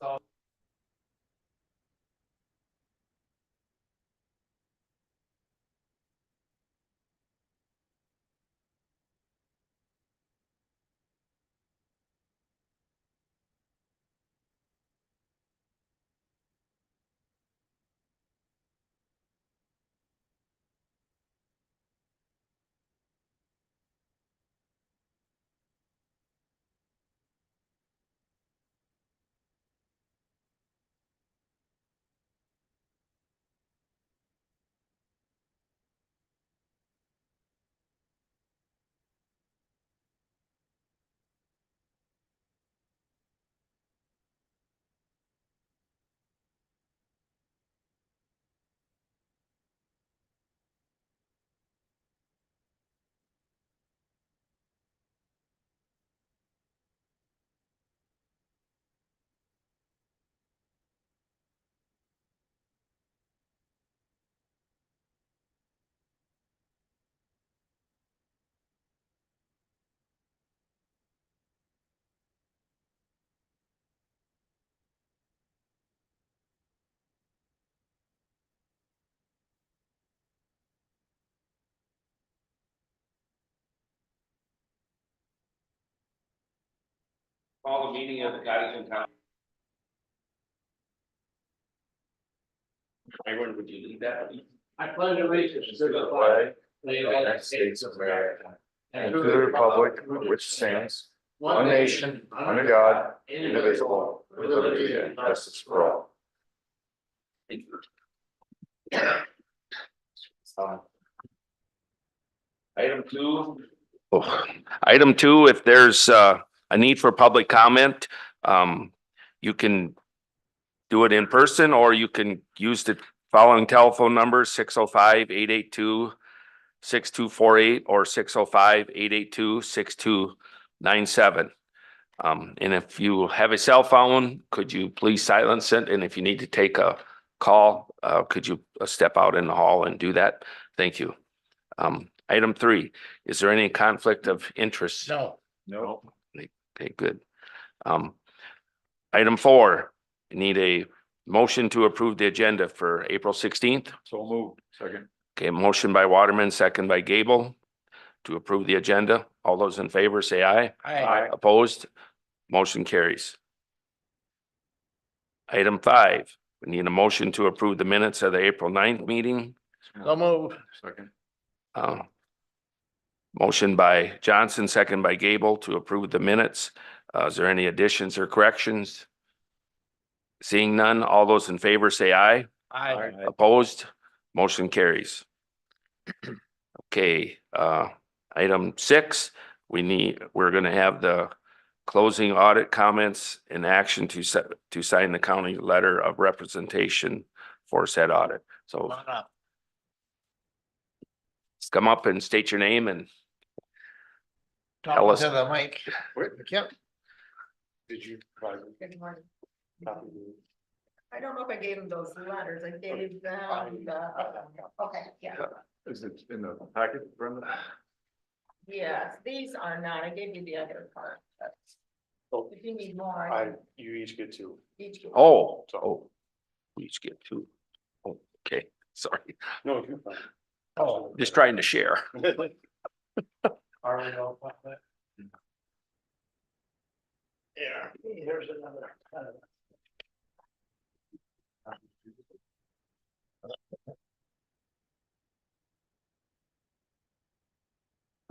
Call the meeting of the Codington County. Everyone, would you lead that? I pledge allegiance to the flag of the United States of America, and to the republic which stands one nation under God, indivisible, with liberty and justice for all. Item two, if there's a need for public comment, you can do it in person, or you can use the following telephone numbers: 605-882-6248 or 605-882-6297. And if you have a cell phone, could you please silence it? And if you need to take a call, could you step out in the hall and do that? Thank you. Item 3, is there any conflict of interest? No. No. Okay, good. Item 4, you need a motion to approve the agenda for April 16th. So moved. Second. Okay, motion by Waterman, second by Gable to approve the agenda. All those in favor say aye. Aye. Opposed? Motion carries. Item 5, we need a motion to approve the minutes of the April 9th meeting. So move. Second. Motion by Johnson, second by Gable to approve the minutes. Is there any additions or corrections? Seeing none, all those in favor say aye. Aye. Opposed? Motion carries. Okay, item 6, we're gonna have the closing audit comments in action to sign the county letter of representation for said audit. So Come on up. let's come up and state your name and Talk us. to the mic. Yep. Did you? Good morning. I don't know if I gave them those letters, I gave them okay, yeah, Is it in the packet, Brenda? yes, these are not, I gave you the other part. But if you need more, You each get two. each. oh, we each get 2. Oh, okay, sorry. No, you're fine. Oh. Just trying to share. Are we all about that? Yeah, here's another.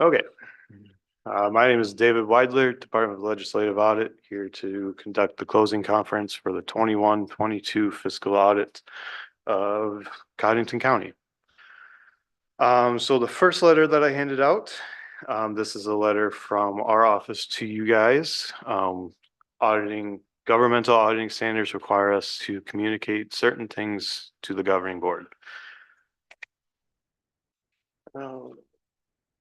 Okay. My name is David Weidler, Department of Legislative Audit, here to conduct the closing conference for the 21-22 fiscal audit of Codington County. So the first letter that I handed out, this is a letter from our office to you guys. Governmental auditing standards require us to communicate certain things to the governing board.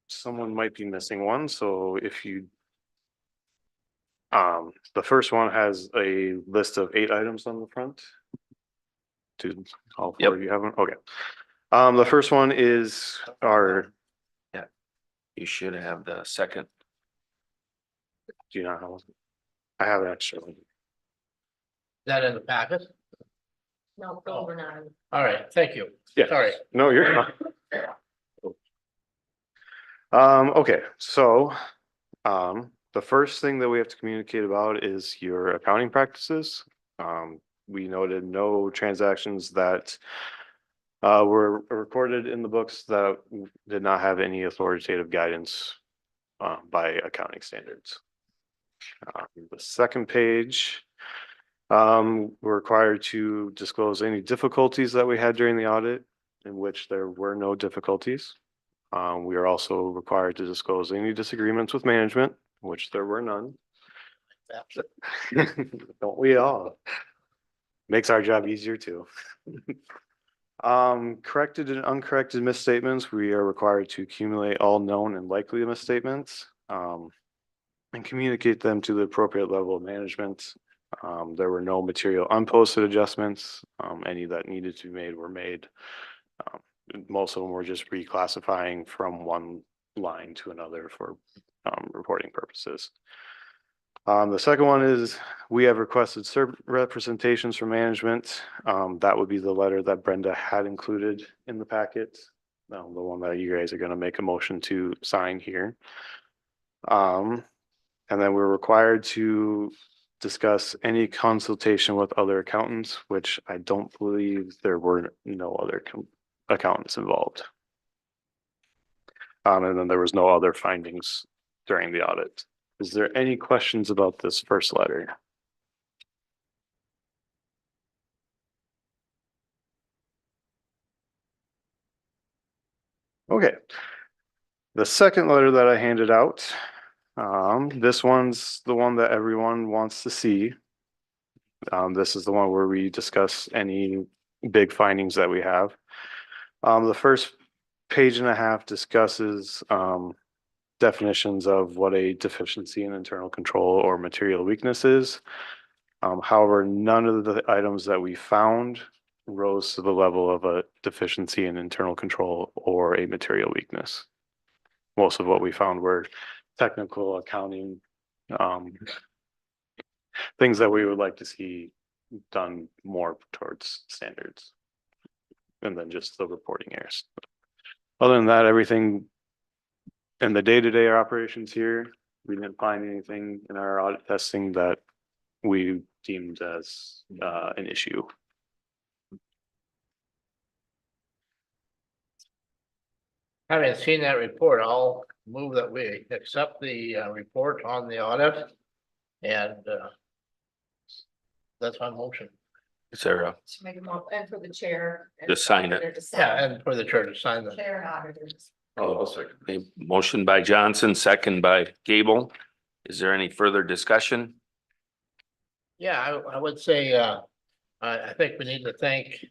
Someone might be missing one, so if you the first one has a list of 8 items on the front. All 4 of you have them? Okay. The first one is our. Yeah, you should have the second. Do you not have one? I have an extra one. that in the packet? No, over 9. All right, thank you. Yeah. Sorry. No, you're fine. Okay, so, the first thing that we have to communicate about is your accounting practices. We noted no transactions that were recorded in the books that did not have any authoritative guidance by accounting standards. The second page, we're required to disclose any difficulties that we had during the audit, in which there were no difficulties. We are also required to disclose any disagreements with management, which there were none. Don't we all? Makes our job easier too. Corrected and uncorrected misstatements, we are required to accumulate all known and likely misstatements. And communicate them to the appropriate level of management. There were no material unposted adjustments. Any that needed to be made were made. Most of them were just reclassifying from one line to another for reporting purposes. The second one is we have requested certain representations from management. That would be the letter that Brenda had included in the packet. The one that you guys are going to make a motion to sign here. And then we're required to discuss any consultation with other accountants, which I don't believe there were no other accountants involved. And then there was no other findings during the audit. Is there any questions about this first letter? Okay. The second letter that I handed out, this one's the one that everyone wants to see. This is the one where we discuss any big findings that we have. The first page and a half discusses definitions of what a deficiency in internal control or material weakness is. However, none of the items that we found rose to the level of a deficiency in internal control or a material weakness. Most of what we found were technical accounting, things that we would like to see done more towards standards. And then just the reporting errors. Other than that, everything in the day-to-day operations here, we didn't find anything in our audit testing that we deemed as an issue. Having seen that report, I'll move that we accept the report on the audit. And that's my motion. Is there a, To make a and for the chair. and To sign it. auditor to sign. Yeah, and for the chair to sign the. Chair and auditors. a motion by Johnson, second by Gable? Is there any further discussion? Yeah, I would say, I think we need to thank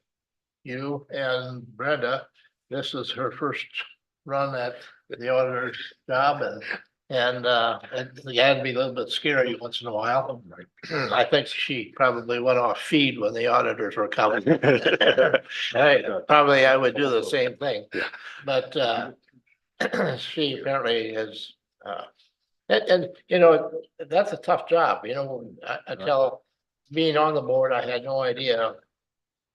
you and Brenda. This is her first run at the auditor's job and it had to be a little bit scary once in a while. I think she probably went off feed when the auditors were coming. Probably I would do the same thing, but she apparently is, and you know, that's a tough job, you know, until being on the board, I had no idea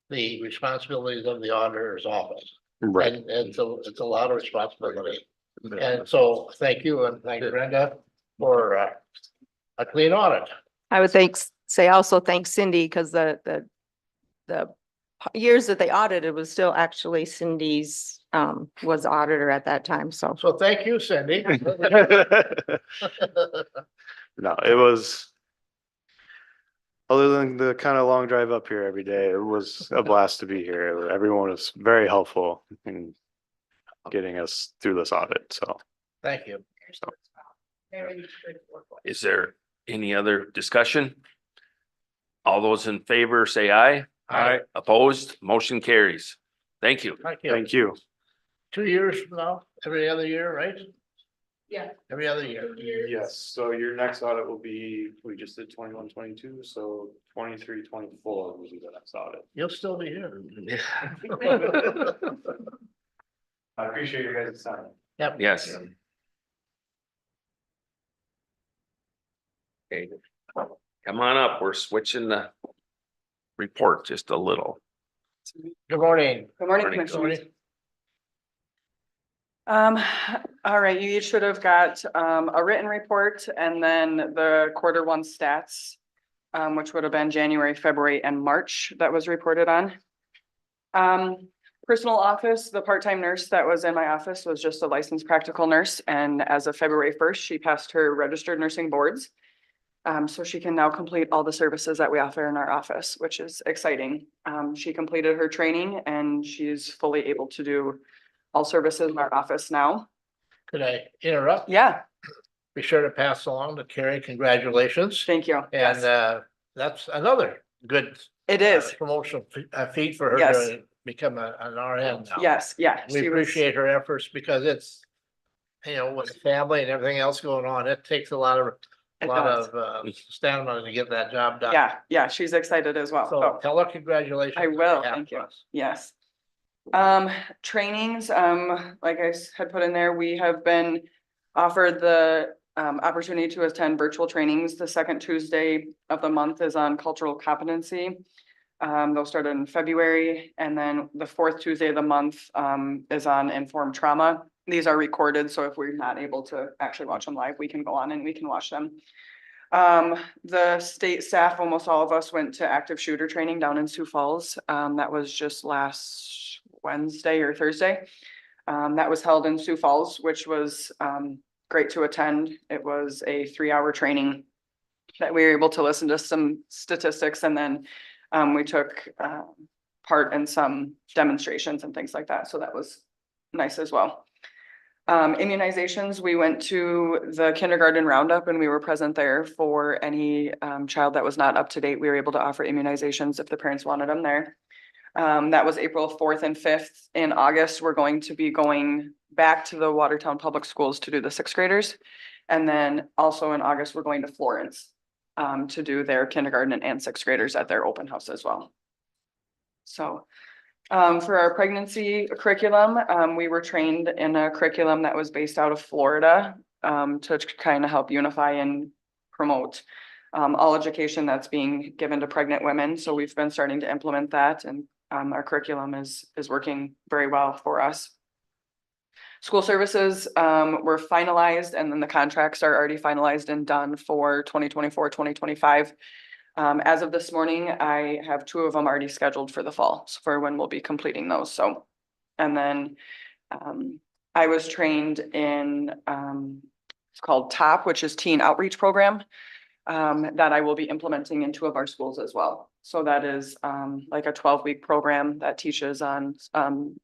the responsibilities of the auditor's office. Right. And it's a lot of responsibility. And so thank you and thank Brenda for a clean audit. I would say also thank Cindy because the years that they audited was still actually Cindy's was auditor at that time. So So thank you, Cindy. No, it was. Other than the kind of long drive up here every day, it was a blast to be here. Everyone was very helpful in getting us through this audit, so. Thank you. Very good work. Is there any other discussion? All those in favor say aye. Aye. Opposed, motion carries. Thank you. Thank you. Thank you. 2 years from now, every other year, right? Yeah. Every other year. Yes, so your next audit will be, we just did 21, 22, so 23, 24 will be the next audit. You'll still be here. I appreciate your guys' time. Yep. Yes. Okay, come on up. We're switching the report just a little. Good morning. Good morning, Morning. Commissioners. All right, you each should have got a written report and then the quarter one stats, which would have been January, February, and March that was reported on. Personal office, the part-time nurse that was in my office was just a licensed practical nurse, and as of February 1st, she passed her registered nursing boards. So she can now complete all the services that we offer in our office, which is exciting. She completed her training and she's fully able to do all services in our office now. Could I interrupt? Yeah, Be sure to pass along to Carrie, congratulations. thank you. And Yes, that's another good it is. promotional feat for her Yes. to become an RN now. Yes, yeah. We she was- appreciate her efforts because it's, you know, with family and everything else going on, it takes a lot It does. of stamina to get that job done. Yeah, she's excited as well. So So, tell her congratulations. I on will, behalf thank of you. us. yes. Trainings, like I had put in there, we have been offered the opportunity to attend virtual trainings. The second Tuesday of the month is on cultural competency. They'll start in February, and then the fourth Tuesday of the month is on informed trauma. These are recorded, so if we're not able to actually watch them live, we can go on and we can watch them. The state staff, almost all of us went to active shooter training down in Sioux Falls. That was just last Wednesday or Thursday. That was held in Sioux Falls, which was great to attend. It was a 3-hour training that we were able to listen to some statistics, and then we took part in some demonstrations and things like that. So that was nice as well. Immunizations, we went to the kindergarten roundup and we were present there for any child that was not up to date. We were able to offer immunizations if the parents wanted them there. That was April 4th and 5th. In August, we're going to be going back to the Watertown Public Schools to do the 6th graders. And then also in August, we're going to Florence to do their kindergarten and 6th graders at their open house as well. So for our pregnancy curriculum, we were trained in a curriculum that was based out of Florida to kind of help unify and promote all education that's being given to pregnant women. So we've been starting to implement that, and our curriculum is working very well for us. School services were finalized, and then the contracts are already finalized and done for 2024, 2025. As of this morning, I have 2 of them already scheduled for the fall, so for when we'll be completing those. So, and then I was trained in it's called TOP, which is Teen Outreach Program, that I will be implementing in 2 of our schools as well. So that is like a 12-week program that teaches on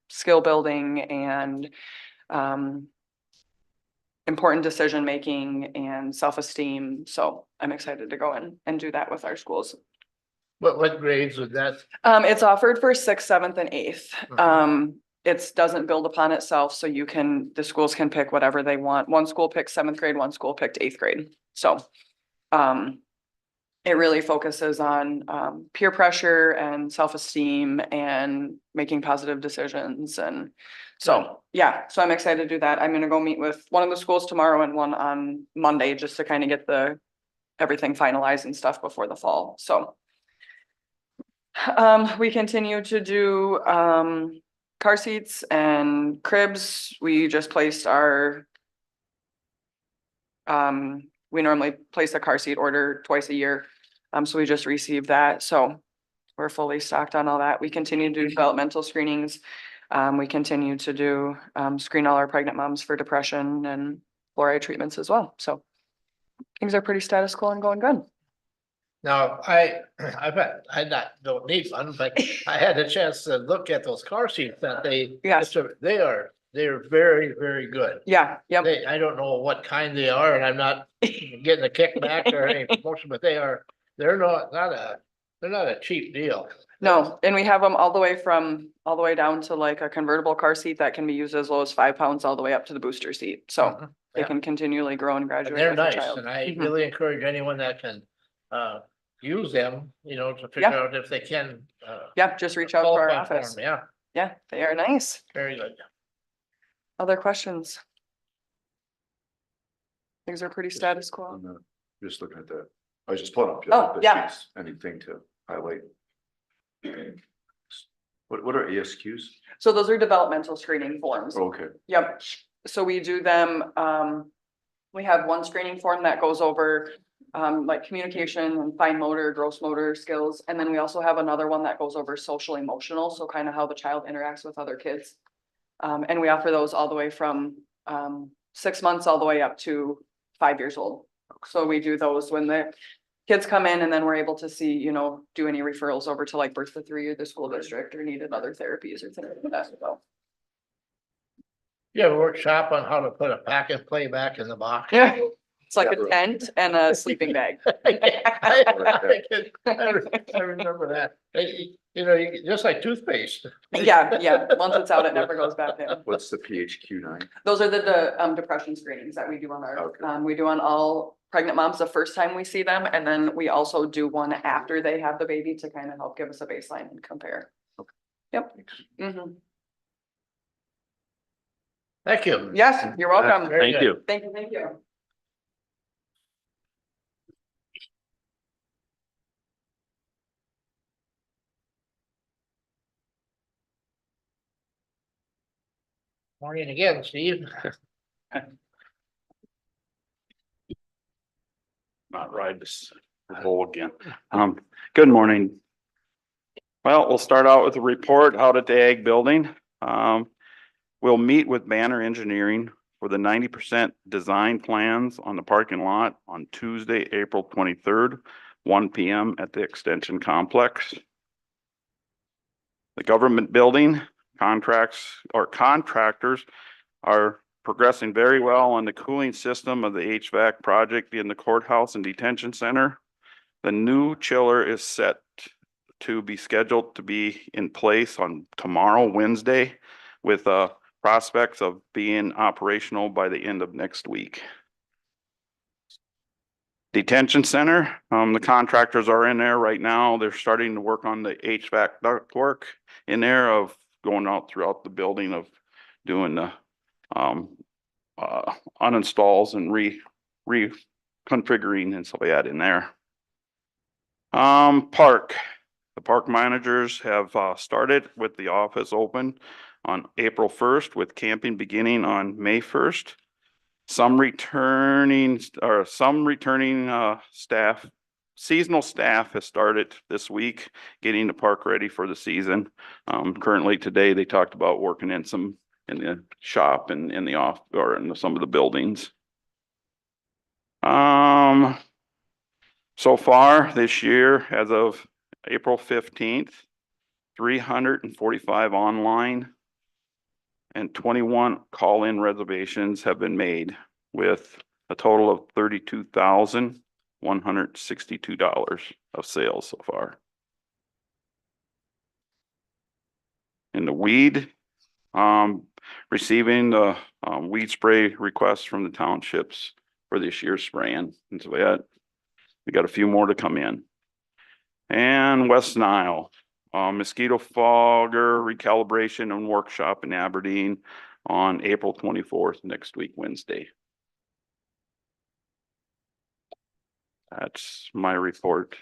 skill building and important decision making and self-esteem. So I'm excited to go in and do that with our schools. What grades would that? It's offered for 6th, 7th, and 8th. It doesn't build upon itself, so the schools can pick whatever they want. One school picked 7th grade, one school picked 8th grade. So it really focuses on peer pressure and self-esteem and making positive decisions. And so, yeah, so I'm excited to do that. I'm gonna go meet with one of the schools tomorrow and one on Monday, just to kind of get everything finalized and stuff before the fall. So we continue to do car seats and cribs. We just placed we normally place a car seat order twice a year. So we just received that. So we're fully stocked on all that. We continue to do developmental screenings. We continue to do screen all our pregnant moms for depression and fluoride treatments as well. So things are pretty status quo and going good. Now, don't need one, but I had a chance to look at those car seats that Yes. they're very, very good. Yeah, yep. I don't know what kind they are, and I'm not getting a kickback or any promotion, but they're not a cheap deal. No, and we have them all the way down to like a convertible car seat that can be used as low as 5 pounds all the way up to the booster seat. So they Yeah. can continually grow and And graduate they're with a nice, child. and I Mhm. really encourage anyone that can use them, to figure out if they can. Yeah, just reach out to our qualify for office. them. Yeah, Yeah, they are nice. very good. Other questions? Things are pretty status quo. I'm just looking at that. I was just pulling up. Oh, the yeah. sheets. Anything to highlight? What are ASQs? So those are developmental screening forms. Okay. Yep, so we do them, we have one screening form that goes over like communication and fine motor, gross motor skills. And then we also have another one that goes over social emotional, so kind of how the child interacts with other kids. And we offer those all the way from 6 months all the way up to 5 years old. So we do those when the kids come in, and then we're able to see, you know, do any referrals over to like birth to 3 or the school district or needed other therapies or things like that. So. You have a workshop on how to put a pack and play back in the box? Yeah, it's like a tent and a sleeping bag. I remember that. You know, just like toothpaste. Yeah, once it's out, it never goes back in. What's the PHQ-9? Those are the depression screenings that we do on our, Okay. we do on all pregnant moms the first time we see them. And then we also do one after they have the baby to kind of help give us a baseline and compare. Yep. Mhm. Thank you. Yes, you're welcome. Very Thank good. you. Thank you, thank you. Morning again, Steve. Not ride this bull again. Good morning. Well, we'll start out with a report out at the ag building. We'll meet with Banner Engineering for the 90% design plans on the parking lot on Tuesday, April 23rd, 1 PM at the Extension Complex. The government building contractors are progressing very well on the cooling system of the HVAC project in the courthouse and detention center. The new chiller is set to be scheduled to be in place on tomorrow, Wednesday, with prospects of being operational by the end of next week. Detention center, the contractors are in there right now. They're starting to work on the HVAC ductwork in there of going out throughout the building of doing the uninstalls and reconfiguring and stuff like that in there. The park managers have started with the office open on April 1st with camping beginning on May 1st. Some returning staff, seasonal staff has started this week getting the park ready for the season. Currently today, they talked about working in the shop and in the off or in some of the buildings. So far this year, as of April 15th, 345 online and 21 call-in reservations have been made with a total of $32,162 of sales so far. In the weed, receiving the weed spray requests from the townships for this year's spraying. And so we got a few more to come in. And West Nile, mosquito fogger recalibration and workshop in Aberdeen on April 24th, next week, Wednesday. That's my report.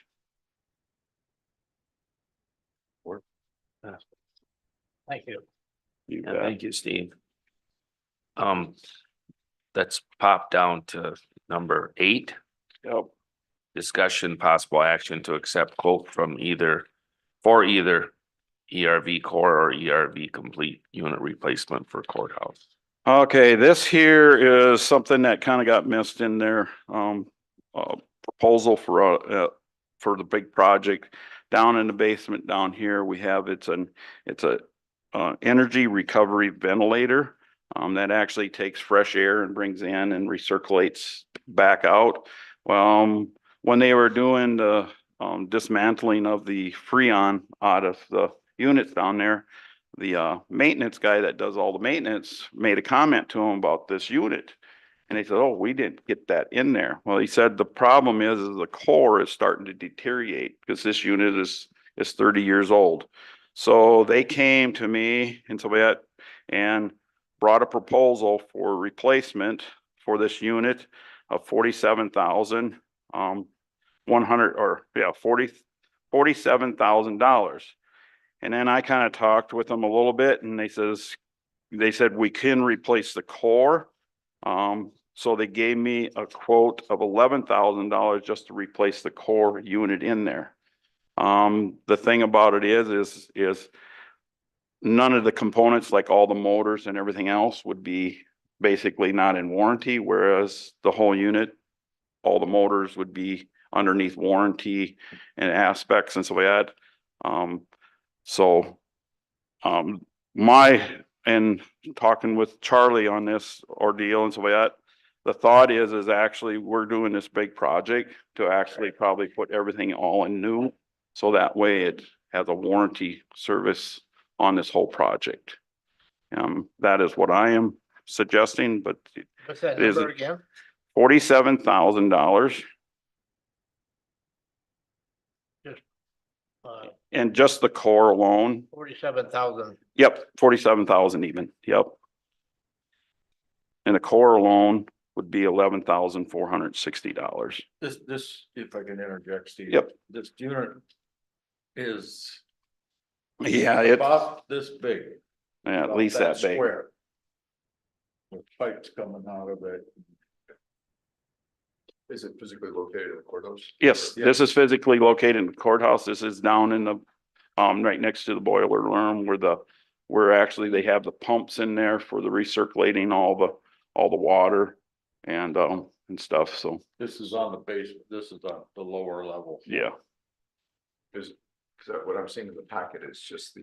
Thank you. You Yeah, bet. thank you, Steve. Let's pop down to number 8. Yep. Discussion possible action to accept quote from either ERV core or ERV complete unit replacement for courthouse. Okay, this here is something that kind of got missed in their proposal for the big project. Down in the basement down here, we have it's a energy recovery ventilator that actually takes fresh air and brings in and recirculates back out. When they were doing the dismantling of the Freon out of the units down there, the maintenance guy that does all the maintenance made a comment to him about this unit. And they said, oh, we didn't get that in there. Well, he said the problem is the core is starting to deteriorate because this unit is 30 years old. So they came to me and brought a proposal for replacement for this unit of $47,000. $47,000. And then I kind of talked with them a little bit and they said we can replace the core. So they gave me a quote of $11,000 just to replace the core unit in there. The thing about it is none of the components, like all the motors and everything else, would be basically not in warranty, whereas the whole unit, all the motors would be underneath warranty and aspects and so like that. And talking with Charlie on this ordeal and so like that, the thought is actually we're doing this big project to actually probably put everything all in new. So that way it has a warranty service on this whole project. That is what I am suggesting, but What's that Is number it- again? $47,000 and just the core alone. 47,000. Yep, 47,000 even, yep. And the core alone would be $11,460. This, if I can interject, Steve. Yep. This unit is Yeah, it's about this big. at about least that big. square. With pipes coming out of it. Is it physically located in the courthouse? Yes, this is physically located in the courthouse. This is down in the, right next to the boiler room where actually they have the pumps in there for the recirculating all the water and stuff. So, This is on the basement, this is on the lower level. yeah. Is, because what I'm seeing in the packet is just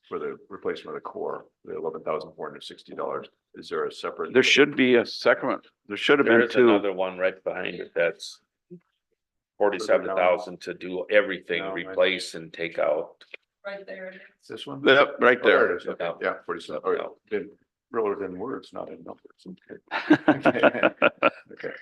for the replacement of the core, the $11,460. Is there a separate? There should be a second, there should have There been is two. another one right behind it that's 47,000 to do everything, No, I- replace and take out. Right there. This one? Yep, right Oh, there there. it is. Okay, yeah, 47. Oh, yeah. Did realer in words, not in numbers. Okay.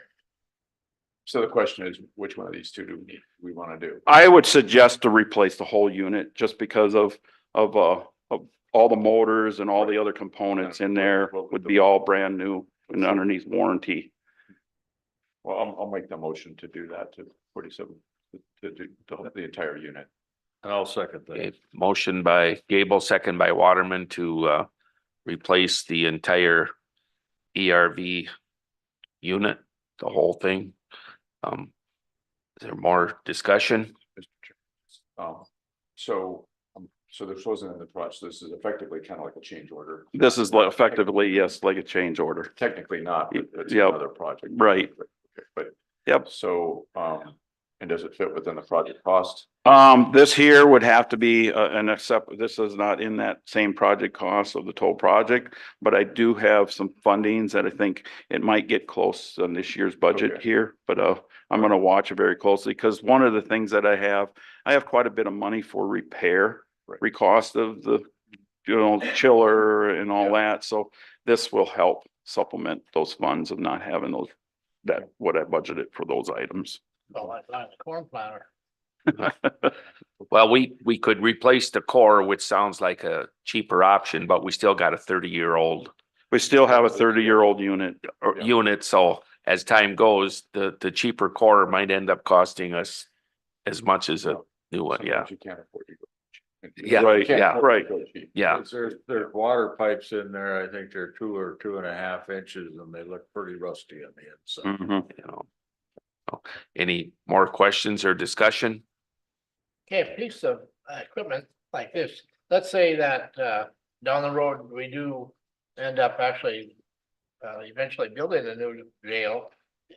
So the question is, which one of these two do we want to do? I would suggest to replace the whole unit just because of all the motors and all the other components in there would be all brand new and underneath warranty. Well, I'll make the motion to do that to 47, to do the entire unit. And I'll second Okay, that. motion by Gable, second by Waterman to replace the entire ERV unit, the whole thing. Is there more discussion? Mr. Chair. So this wasn't in the process. This is effectively kind of like a change order. This is effectively, yes, like a change order. Technically not, but it's Yep. another project. Right. Okay, but, Yep. so, and does it fit within the project cost? This here would have to be this is not in that same project cost of the total project, but I do have some fundings that I think it might get close on this year's budget Okay. here, but I'm gonna watch it very closely, because one of the things that I have quite a bit of money for repair, Right. cost of the, chiller and all that, so this will help supplement those funds of not having what I budgeted for those items. Oh, like the corn planter. Well, we could replace the core, which sounds like a cheaper option, but we still got a 30-year-old We still have a 30-year-old unit. Yeah. unit, so as time goes, the cheaper core might end up costing us as much as a new one, yeah. Sometimes you can't afford to go. Yeah, Right, You can't yeah, afford to right. go cheap. Yeah, There's water pipes in there, I think they're 2 or 2.5 inches and they look pretty rusty on the inside. Mhm. you know. So, any more questions or discussion? Okay, a piece of equipment like this, let's say that down the road, we do end up actually eventually building a new jail.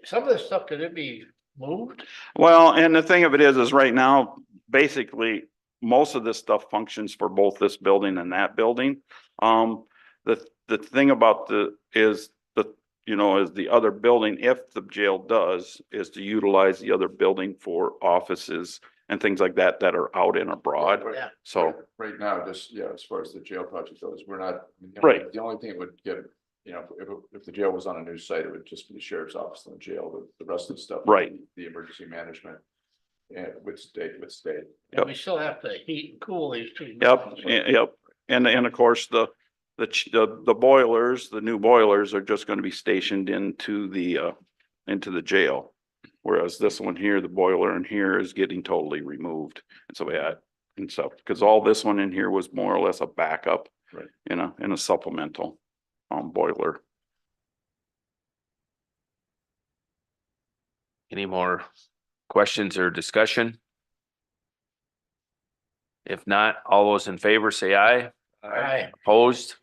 Some of this stuff, could it be moved? Well, and the thing of it is right now, basically, most of this stuff functions for both this building and that building. The thing about is the other building, if the jail does, is to utilize the other building for offices and things like that are out and abroad. Yeah. So, Right now, just, yeah, as far as the jail project goes, we're not. Right. The only thing it would get, if the jail was on a new site, it would just be the sheriff's office and the jail, the rest of the stuff. Right. The emergency management. And would stay. And we still have to heat and cool these two. yep, buildings. yep. And of course, the boilers, the new boilers are just gonna be stationed into the jail. Whereas this one here, the boiler in here is getting totally removed. And so and stuff, because all this one in here was more or less a backup. Right. In a supplemental, boiler. Any more questions or discussion? If not, all those in favor say aye. Aye. Opposed?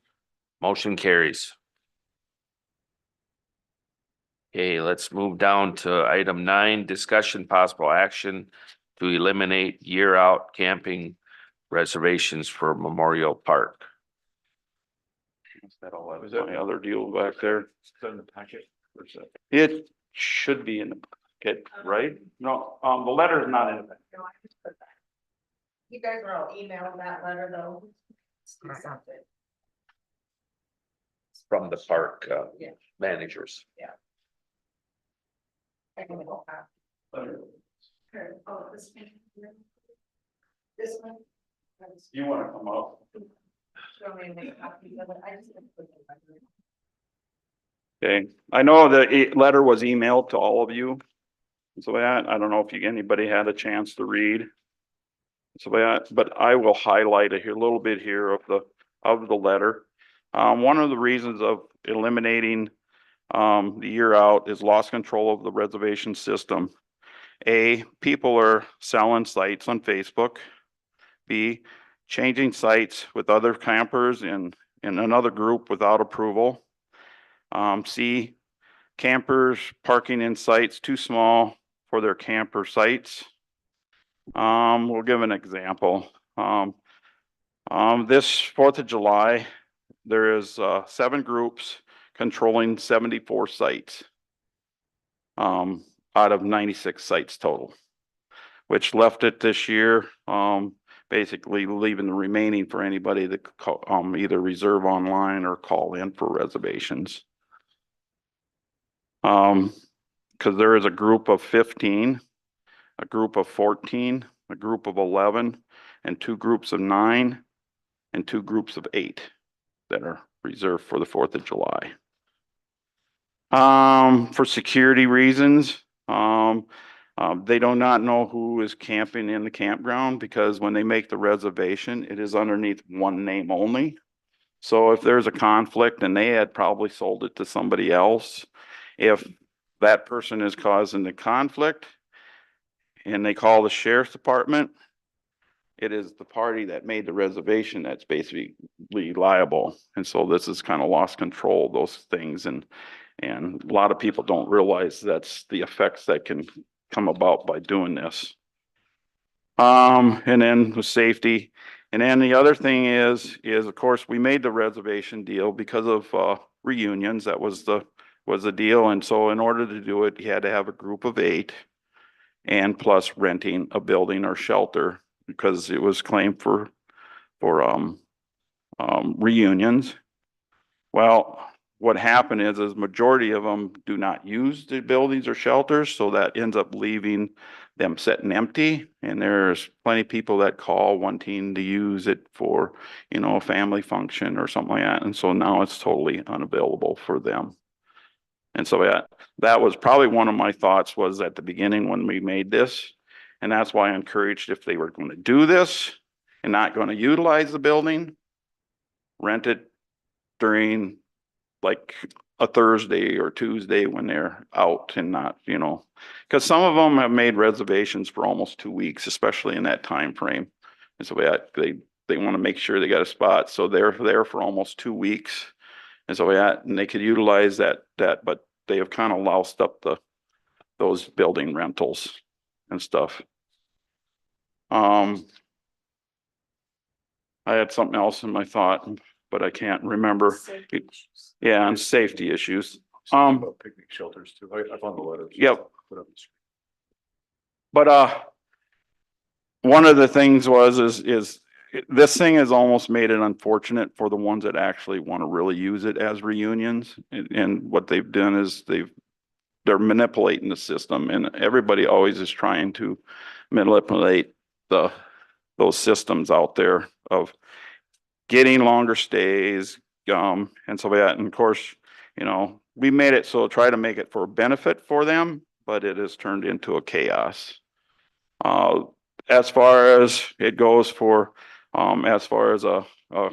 Motion carries. Okay, let's move down to item 9, discussion possible action to eliminate year-out camping reservations for Memorial Park. That all was my other deal back there. Is that in the packet? Or is that- It should be in the packet, right? No, the letter is not in it. No, I just put that. You guys are all emailing that letter though. Something. From the park Yeah. managers. I can go back. Here, oh, this one. This one. You wanna come up? Show me and make copies of it. I just didn't put it in my- Okay, I know the letter was emailed to all of you. So I don't know if anybody had a chance to read. So but I will highlight a little bit here of the letter. One of the reasons of eliminating the year out is lost control of the reservation system. A, people are selling sites on Facebook. B, changing sites with other campers in another group without approval. C, campers parking in sites too small for their camper sites. We'll give an example. This 4th of July, there is 7 groups controlling 74 sites. Out of 96 sites total, which left it this year, basically leaving the remaining for anybody that either reserve online or call in for reservations. Because there is a group of 15, a group of 14, a group of 11, and 2 groups of 9, and 2 groups of 8 that are reserved for the 4th of July. For security reasons, they do not know who is camping in the campground because when they make the reservation, it is underneath one name only. So if there's a conflict and they had probably sold it to somebody else, if that person is causing the conflict and they call the sheriff's department, it is the party that made the reservation that's basically liable. And so this is kind of lost control of those things. And a lot of people don't realize that's the effects that can come about by doing this. And then with safety. And then the other thing is of course, we made the reservation deal because of reunions. That was the deal. And so in order to do it, you had to have a group of 8 and plus renting a building or shelter because it was claimed for reunions. Well, what happened is majority of them do not use the buildings or shelters, so that ends up leaving them sitting empty. And there's plenty of people that call wanting to use it for, a family function or something like that. And so now it's totally unavailable for them. And so that was probably one of my thoughts was at the beginning when we made this. And that's why I encouraged if they were going to do this and not going to utilize the building, rent it during like a Thursday or Tuesday when they're out and not, because some of them have made reservations for almost 2 weeks, especially in that time frame. And so they want to make sure they got a spot. So they're there for almost 2 weeks. And so and they could utilize that, but they have kind of loused up those building rentals and stuff. I had something else in my thought, but I can't remember. Yeah, and safety issues. Something about picnic shelters too. I found the letters. Yep. Put up the screen. But one of the things is this thing has almost made it unfortunate for the ones that actually want to really use it as reunions. And what they've done is they're manipulating the system, and everybody always is trying to manipulate those systems out there of getting longer stays, and so and of course, we made it so try to make it for a benefit for them, but it has turned into a chaos. as far as it goes for, as far as a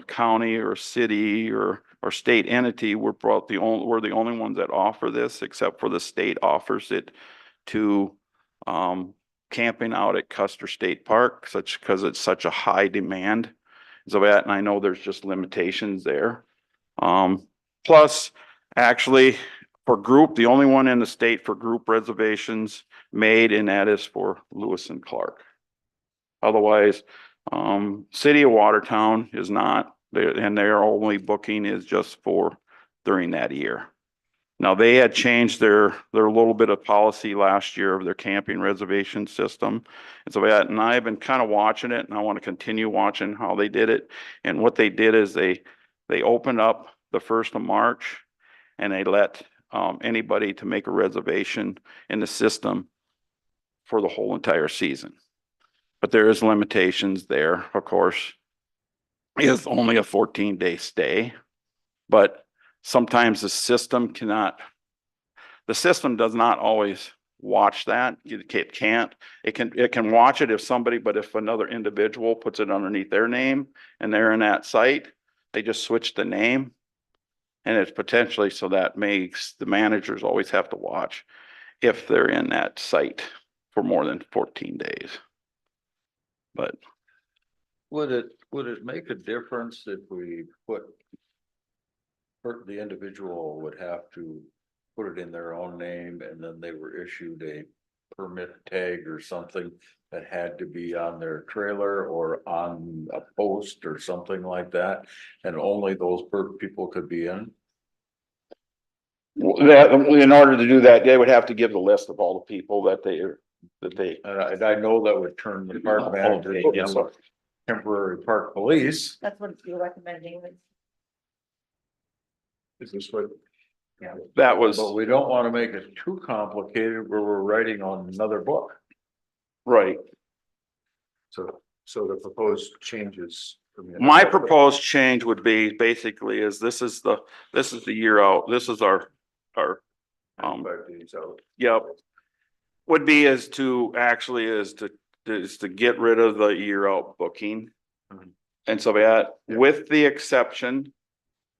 county or city or state entity, we're the only ones that offer this, except for the state offers it to, camping out at Custer State Park, because it's such a high demand. So that, and I know there's just limitations there. Plus, actually, for group, the only one in the state for group reservations made, and that is for Lewis and Clark. Otherwise, City of Watertown is not, and their only booking is just for during that year. Now, they had changed their little bit of policy last year of their camping reservation system. And so that, and I've been kind of watching it, and I want to continue watching how they did it. And what they did is they opened up the 1st of March, and they let anybody to make a reservation in the system for the whole entire season. But there is limitations there, of course. It's only a 14-day stay, but sometimes the system does not always watch that. It can't. It can watch it if somebody, but if another individual puts it underneath their name and they're in that site, they just switch the name. And it's potentially, so that makes the managers always have to watch if they're in that site for more than 14 days. But Would it make a difference if we the individual would have to put it in their own name, and then they were issued a permit tag or something that had to be on their trailer or on a post or something like that, and only those people could be in? that, in order to do that, they would have to give the list of all the people that they. And I know that would turn the park manager into temporary park police. That's what you're recommending. Is this what? That was, But we don't want to make it too complicated where we're writing on another book. right. So the proposed changes. My proposed change would be basically is this is the year out, this is our, 5 days out. yep. Would be is to get rid of the year out booking. Mhm. And so that, Yeah. with the exception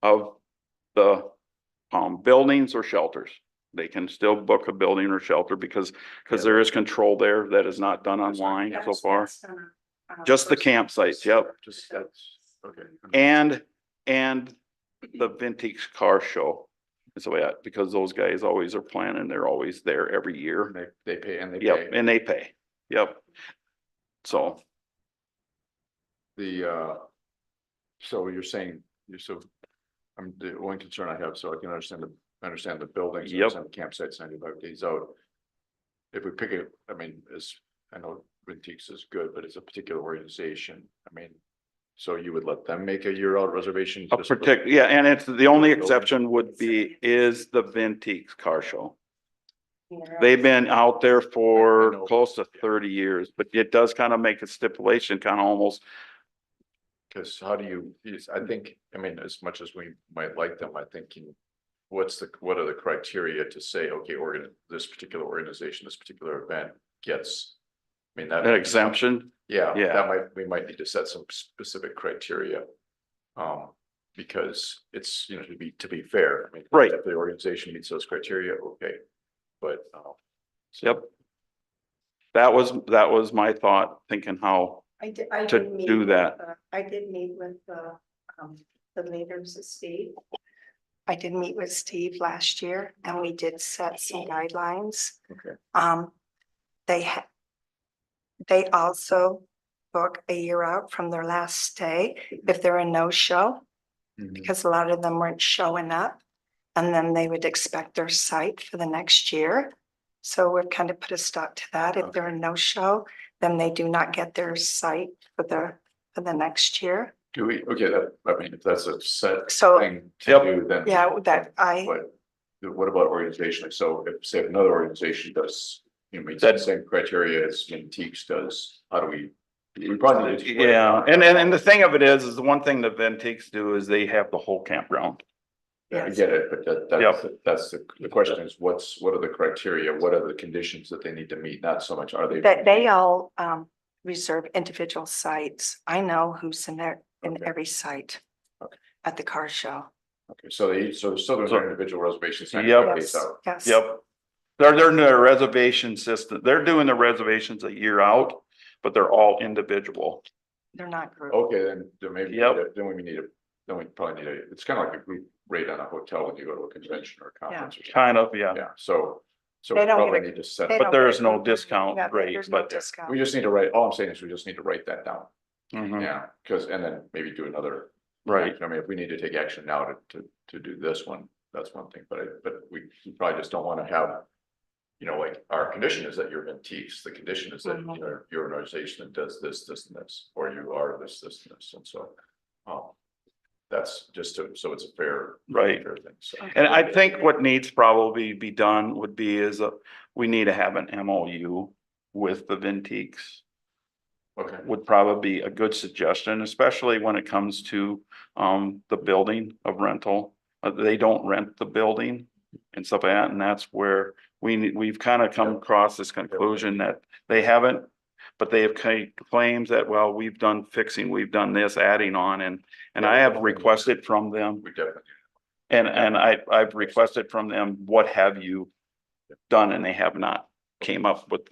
of the, buildings or shelters. They can still book a building or shelter because there is control there that is not done online so far. Just the campsites, yep. Just that's, okay. And the vintage car show. And so yeah, because those guys always are planning, they're always there every year. They pay and they Yep, pay. and they pay. Yep. So, So you're saying, the one concern I have, so I can understand the buildings. Yep. And the campsites 95 days out. If we pick it, I mean, I know Vintex is good, but it's a particular organization. I mean, so you would let them make a year out reservation? yeah, and it's the only exception would be is the Vintex car show. They've been out there for close to 30 years, but it does kind of make a stipulation, kind of almost. Because how do you, I think, I mean, as much as we might like them, I think what are the criteria to say, okay, this particular organization, this particular event gets. I mean, An exemption? Yeah, Yeah. we might need to set some specific criteria. Because it's, to be fair, I mean. Right. If the organization meets those criteria, okay, but. Yep. That was my thought, thinking how I to did meet do with, that. I did meet with the leaders of Steve. I did meet with Steve last year and we did set some guidelines. Okay. They also book a year out from their last stay if they're a no-show, because a lot of them weren't showing up. And then they would expect their site for the next year. So we've kind of put a stop to that. If they're a no-show, then they do not get their site for the next year. Do we, okay, I mean, if that's a set So, thing to Yep. do, then. yeah, that But what about organizationally? So if, say, another organization does, meets the same criteria as Vintex does, how do we probably need to. Yeah, and the thing of it is the one thing that Vintex do is they have the whole campground. I get it, but that's the question is what are the criteria? What are the conditions that they need to meet? Not so much, are they? that they all, reserve individual sites. I know who's in there in Okay. every site. Okay. At the car show. Okay, so they're still doing their individual reservations. 90 Yep. days Yes, out. yes. Yep. They're in their reservation system. They're doing the reservations a year out, but they're all individual. They're not group. Okay, then maybe, Yep. then we need a, then we probably need a, it's kind of like a group rate on a hotel when you go to a convention or a conference or something. Kind of, yeah. Yeah, so They we don't probably get a- need to set, They But don't there get is a no group. discount Yeah, rate, there's no but- discount. we just need to write, all I'm saying is we just need to write that down. Mhm. Yeah, because, and then maybe do another. Right. I mean, if we need to take action now to do this one, that's one thing, but we probably just don't want to have. You know, like our condition is that you're antiques, the condition is that, you know, you're an organization that does this, this and this, or you are this, this and this, and so. That's just so it's a fair. Right. Fair thing, so. And I think what needs probably be done would be is we need to have an MOU with the Vintiques. Okay, Would probably be a good suggestion, especially when it comes to the building of rental. They don't rent the building and stuff like that, and that's where we've kind of come across this conclusion that they haven't. But they have claims that, well, we've done fixing, we've done this, adding on, and I have requested from them. we definitely, And I've requested from them, what have you done? And they have not came up with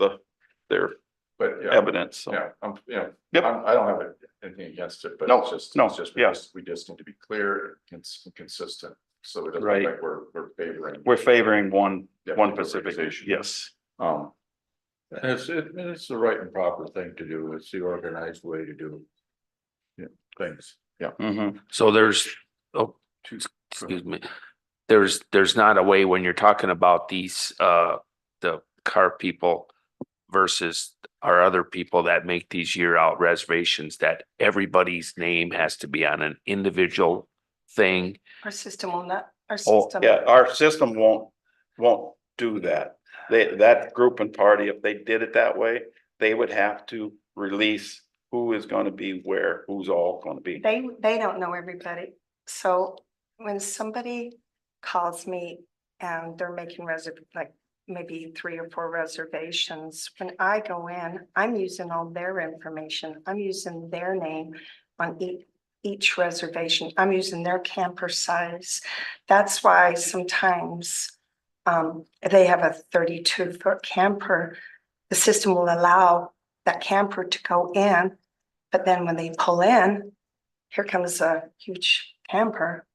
their but yeah, evidence, so. yeah, yeah. Yep. I don't have anything against it, but No, it's just, no, it's just, yeah. we just need to be clear and consistent. So it doesn't Right. look like we're favoring. We're favoring one particular Pacific, organization. yes. And it's the right and proper thing to do. It's the organized way to do. Yeah, things. Mhm. So there's, oh, excuse me. There's not a way when you're talking about these, the car people versus our other people that make these year out reservations, that everybody's name has to be on an individual thing. Our system will not, our Oh, system. yeah, our system won't do that. That group and party, if they did it that way, they would have to release who is gonna be where, who's all gonna be. They don't know everybody. So when somebody calls me and they're making like maybe 3 or 4 reservations, when I go in, I'm using all their information. I'm using their name on each reservation. I'm using their camper size. That's why sometimes if they have a 32-foot camper, the system will allow that camper to go in. But then when they pull in, here comes a huge camper.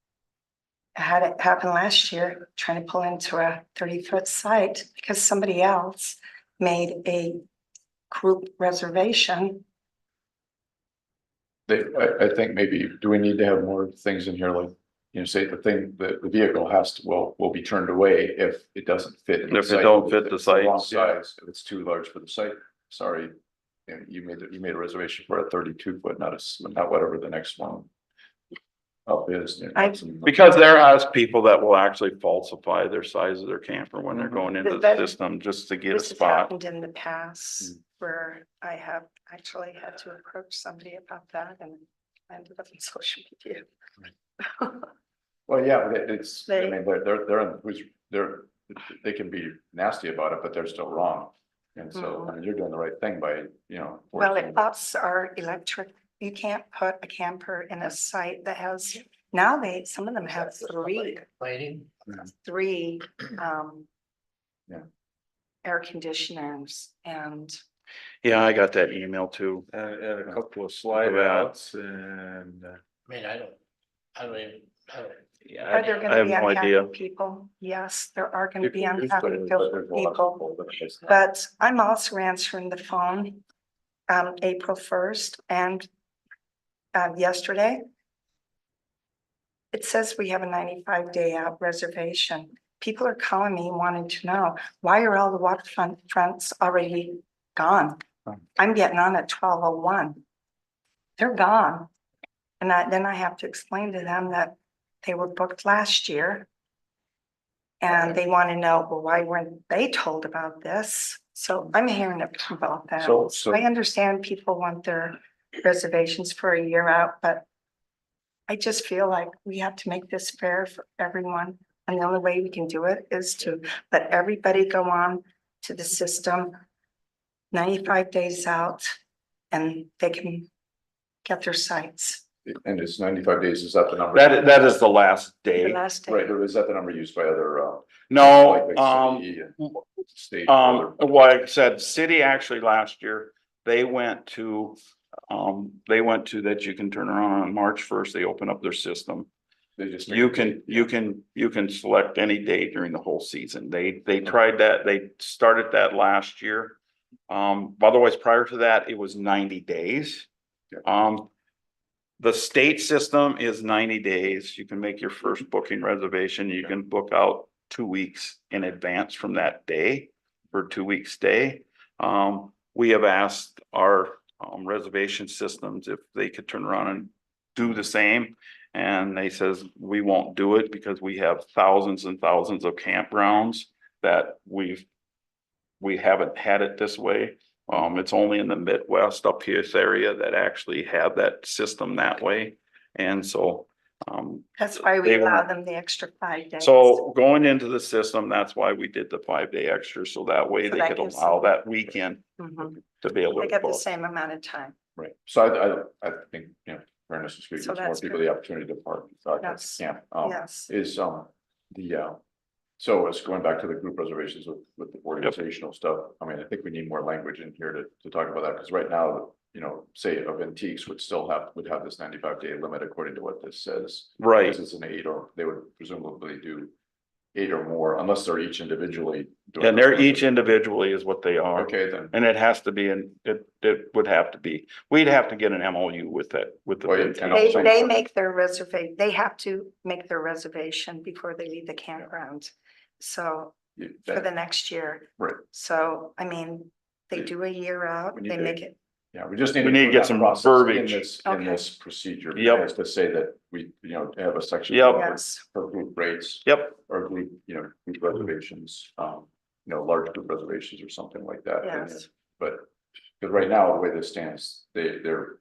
I had it happen last year, trying to pull into a 30-foot site because somebody else made a group reservation. I think maybe, do we need to have more things in here, like, you know, say the vehicle will be turned away if it doesn't fit. in the If it site. don't fit If the it's the wrong sites, yeah. size, if it's too large for the site, sorry. And you made a reservation for a 32-foot, not whatever the next one up is. You know, Because there are people that will actually falsify their size of their camper when they're Mhm. going into the That- system just to get a This has spot. happened in the past where I have actually had to approach somebody about that and I ended up on social media. Well, yeah, but it's, I They- mean, they can be nasty about it, but they're still wrong. And so, I mean, you're doing the right thing by, you know. Well, forcing- it ups our electric. You can't put a camper in a site that has, now some of them have Lighting. three Yeah. air conditioners and Yeah, I got that email too. And a couple of slide Yeah. outs and. I mean, I don't even, Yeah, are there I gonna have be no unhappy idea. people? Yes, there are gonna be People use unhappy it, but there's a lot of people. that it's not. But I'm also answering the phone April 1st and yesterday. It says we have a 95-day out reservation. People are calling me wanting to know, why are all the waterfront fronts already gone? I'm getting on at 12:01. They're gone. And then I have to explain to them that they were booked last year. And they want to know, well, why weren't they told about this? So I'm hearing about that. So- I understand people want their reservations for a year out, but I just feel like we have to make this fair for everyone. And the only way we can do it is to let everybody go on to the system 95 days out and they can get their sites And it's 95 days, is that the number? That is the last the day. last day. Right, or is that the number used by other, No, like city and state? or other- like I said, city actually last year, they went to that you can turn around on March first, they open up their system. They just. You can select any day during the whole season. They tried that, they started that last year. Otherwise, prior to that, it was 90 days. The state system is 90 days. You can make your first booking reservation. You can book out 2 weeks in advance from that day for a 2-week stay. We have asked our reservation systems if they could turn around and do the same. And they says, we won't do it because we have thousands and thousands of campgrounds that we haven't had it this way. It's only in the Midwest up here area that actually have that system that way. And so, That's why we they allow want- them the extra 5 days. so going into the system, that's why we did the 5-day extra. So that way So they that could gives allow them- that weekend Mhm. to be able They to get the book. same amount of time. Right, so I think, you know, fairness to speak, So gives more that's people good. the opportunity to park. Yes. Camp, Yes. is, so it's going back to the group reservations with the organizational stuff. I mean, I think we need more language in here to talk about that, because right now, you know, say of antiques would have this 95-day limit according to what this says. Right. Because it's an 8, or they would presumably do 8 or more, unless they're each individually. doing And they're this. each individually is what they are. Okay, then. And it has to be it would have to be, we'd have to get an MOU with that, with the. Well, yeah, bid and team. They make their reservation, they have to make their reservation before they leave the campground. So You- for that- the next year. Right. So, I mean, they do a year out, We need they to- make it, Yeah, we just need. We need to put get that some process verbiage. In Okay. this procedure. Yep. As to say that we, you know, have a section. Yep. for- yes, For group rates. Yep, Or group, you know, group reservations, you know, large group reservations or something like that. And yes. But, because right now, the way this stands, they're,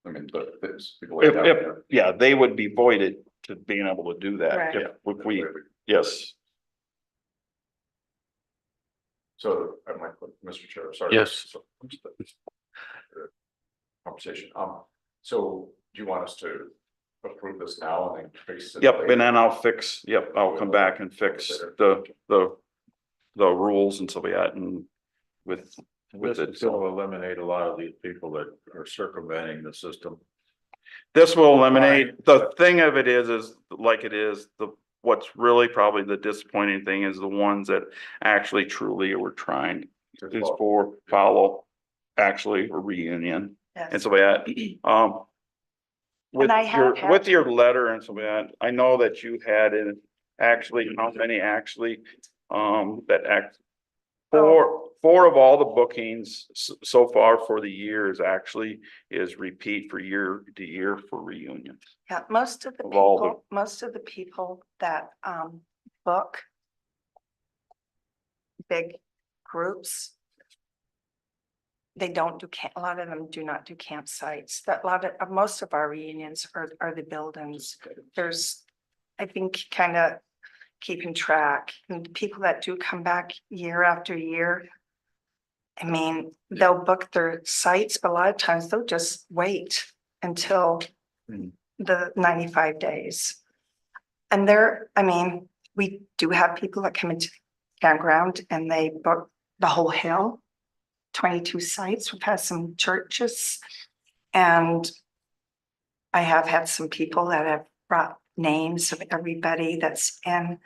I mean, but this. people like that, if, yeah, they would be voided to being able to do that. Right. If we, yes. So, Mr. Chair, sorry. Yes. Conversation, so do you want us to approve this now and then fix it? Yep, later? and then I'll come back and fix the rules and so we had and with This it. is gonna eliminate a lot of these people that are circumventing the system. This will eliminate, the thing of it is like it is, what's really probably the disappointing thing is the ones that actually truly were trying is for follow actually a reunion. And Yes. so we had, with I have had- with your letter and so we had, I know that you had in actually, how many actually, that act. Four of all the bookings so far for the year is actually is repeat for year to year for reunions. Yeah, most of the Of all the- people that book big groups, they don't do a lot of them do not do campsites. That a lot of most of our reunions are the buildings. There's, I think, kind of keeping track, and the people that do come back year after year. I mean, they'll book their sites, but a lot of times they'll just wait until the 95 days. And I mean, we do have people that come into the campground and they book the whole hill, 22 sites. We've had some churches. And I have had some people that have brought names of everybody that's in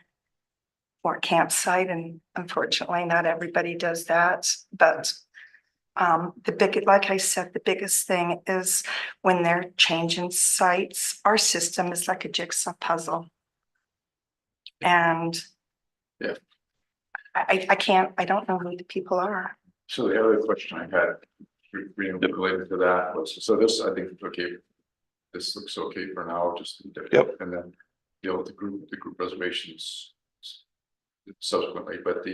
or campsite, and unfortunately, not everybody does that, but like I said, the biggest thing is when they're changing sites, our system is like a jigsaw puzzle. And Yeah. I don't know who the people are. So the other question I had related to that was, so this, I think, okay, this looks okay for now, just. Yep. And then deal with the group reservations subsequently, but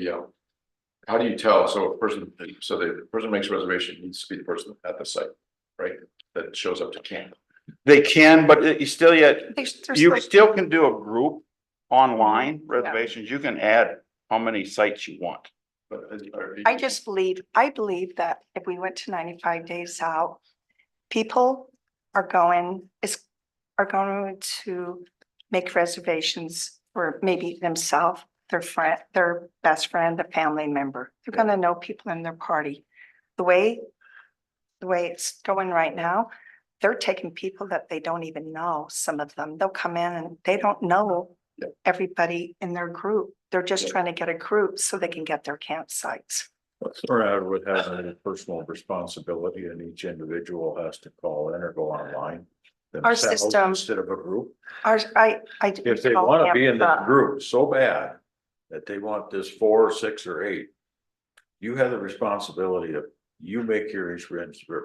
how do you tell, so the person makes a reservation, needs to be the person at the site, right? That shows up to camp. They can, but you still yet, There's you like- still can do a group online reservations. You can add how many sites you want. I believe that if we went to 95 days out, people are going to make reservations for maybe themselves, their friend, their best friend, a family member. They're gonna know people in their party. The way it's going right now, they're taking people that they don't even know, some of them. They'll come in and they don't know Yeah. everybody in their group. They're just Yeah. trying to get a group so they can get their campsites. Brad would have a personal responsibility and each individual has to call in or go online. Our themselves system- Instead of a group. Ours, I. do If they call want to be in the camp, group so bad that they want this 4, 6, or 8. You have the responsibility of, you make your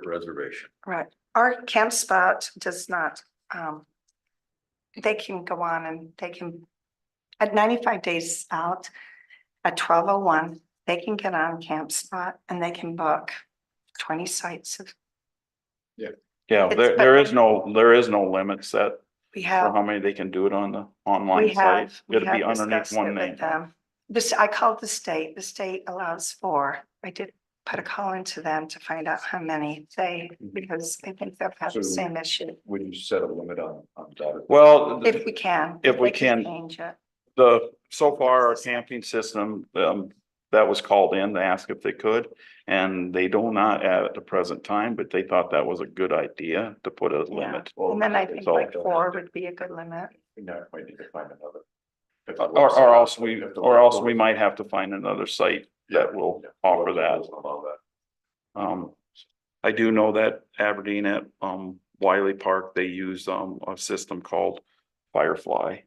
reservation. Right, our camp spot does not, they can go on and they can, at 95 days out, at 12:01, they can get on camp spot and they can book 20 sites of, Yeah, It's- there is no limit set we for have. how many they can do it on the We online have, site. we It'll be have underneath discussed it one with name. them. This, I called the state allows 4. I did put a call into them to find out how many because I think they'll have the So- same issue. Would you set a limit on that? Well, If we can. If we they can. Change it. so far our camping system, that was called in to ask if they could. And they do not at the present time, but they thought that was a good idea to put a Yeah. limit. And then I think So- like 4 would be a good limit. We now might need to find another. Or else we might have to find another site that will offer that. Allow that. I do know that Aberdeen at Wiley Park, they use a system called Firefly.